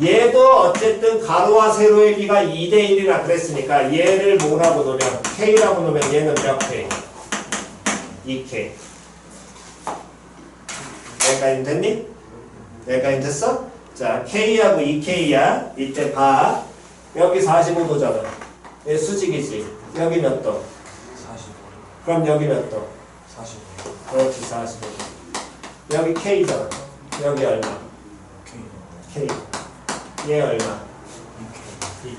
S1: 얘도 어쨌든 가로와 세로의 비가 2대1이라 그랬으니까 얘를 뭐라고 놓으면 K라고 놓으면 얘는 몇 K? 2K. 여기까지 됐니? 여기까지 됐어? 자, K하고 2K야. 이때 봐. 여기 45도잖아. 얘 수직이지. 여기 몇 도?
S2: 45도.
S1: 그럼 여기 몇 도?
S2: 45도.
S1: 그렇지 45도. 여기 K잖아. 여기 얼마?
S2: K.
S1: K. 얘 얼마?
S2: 2K.
S1: 2K.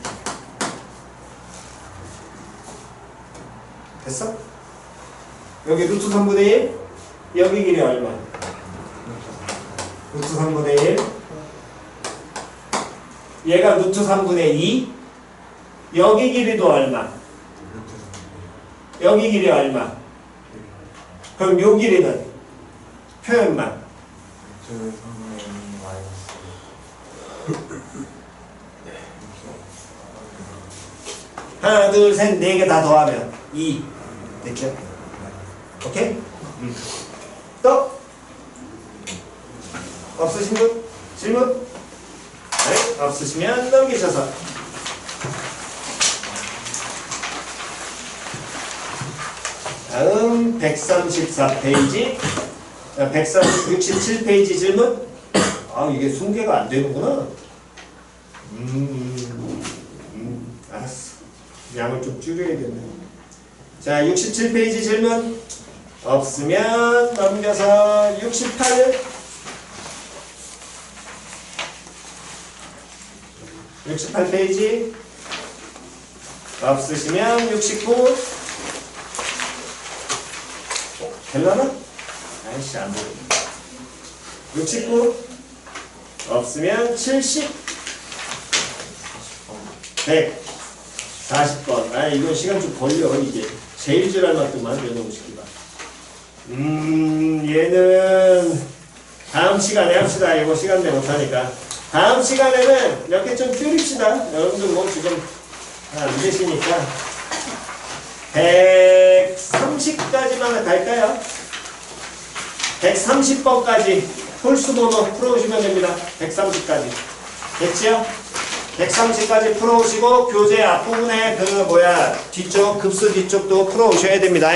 S1: 됐어? 여기 루트 3분의 1. 여기 길이 얼마? 루트 3분의 1. 얘가 루트 3분의 2. 여기 길이도 얼마? 여기 길이 얼마? 그럼 요 길이는? 표현만.
S2: 루트 3분의 2 마이너스.
S1: 하나, 둘, 셋, 네 개 다 더하면 2. 됐죠? 오케이? 또? 없으신 분? 질문? 네? 없으시면 넘기셔서. 다음 134페이지 167페이지 질문. 아 이게 숨개가 안 되는구나. 알았어. 양을 좀 줄여야겠네. 자 67페이지 질문 없으면 넘겨서 68페이지 없으시면 69. 될라나? 아이씨 안 돼. 69 없으면 70 100 40번. 아 이건 시간 좀 걸려. 이게 제일 지랄 맛도만 연놈 시키다. 얘는 다음 시간에 합시다. 이거 시간 내 못하니까 다음 시간에는 이렇게 좀 줄입시다. 여러분들 뭐 지금 안 되시니까 130까지만 갈까요? 130번까지 홀수번호 풀어오시면 됩니다. 130까지 됐지요? 130까지 풀어오시고 교재 앞부분에 뒤쪽 급수 뒤쪽도 풀어오셔야 됩니다.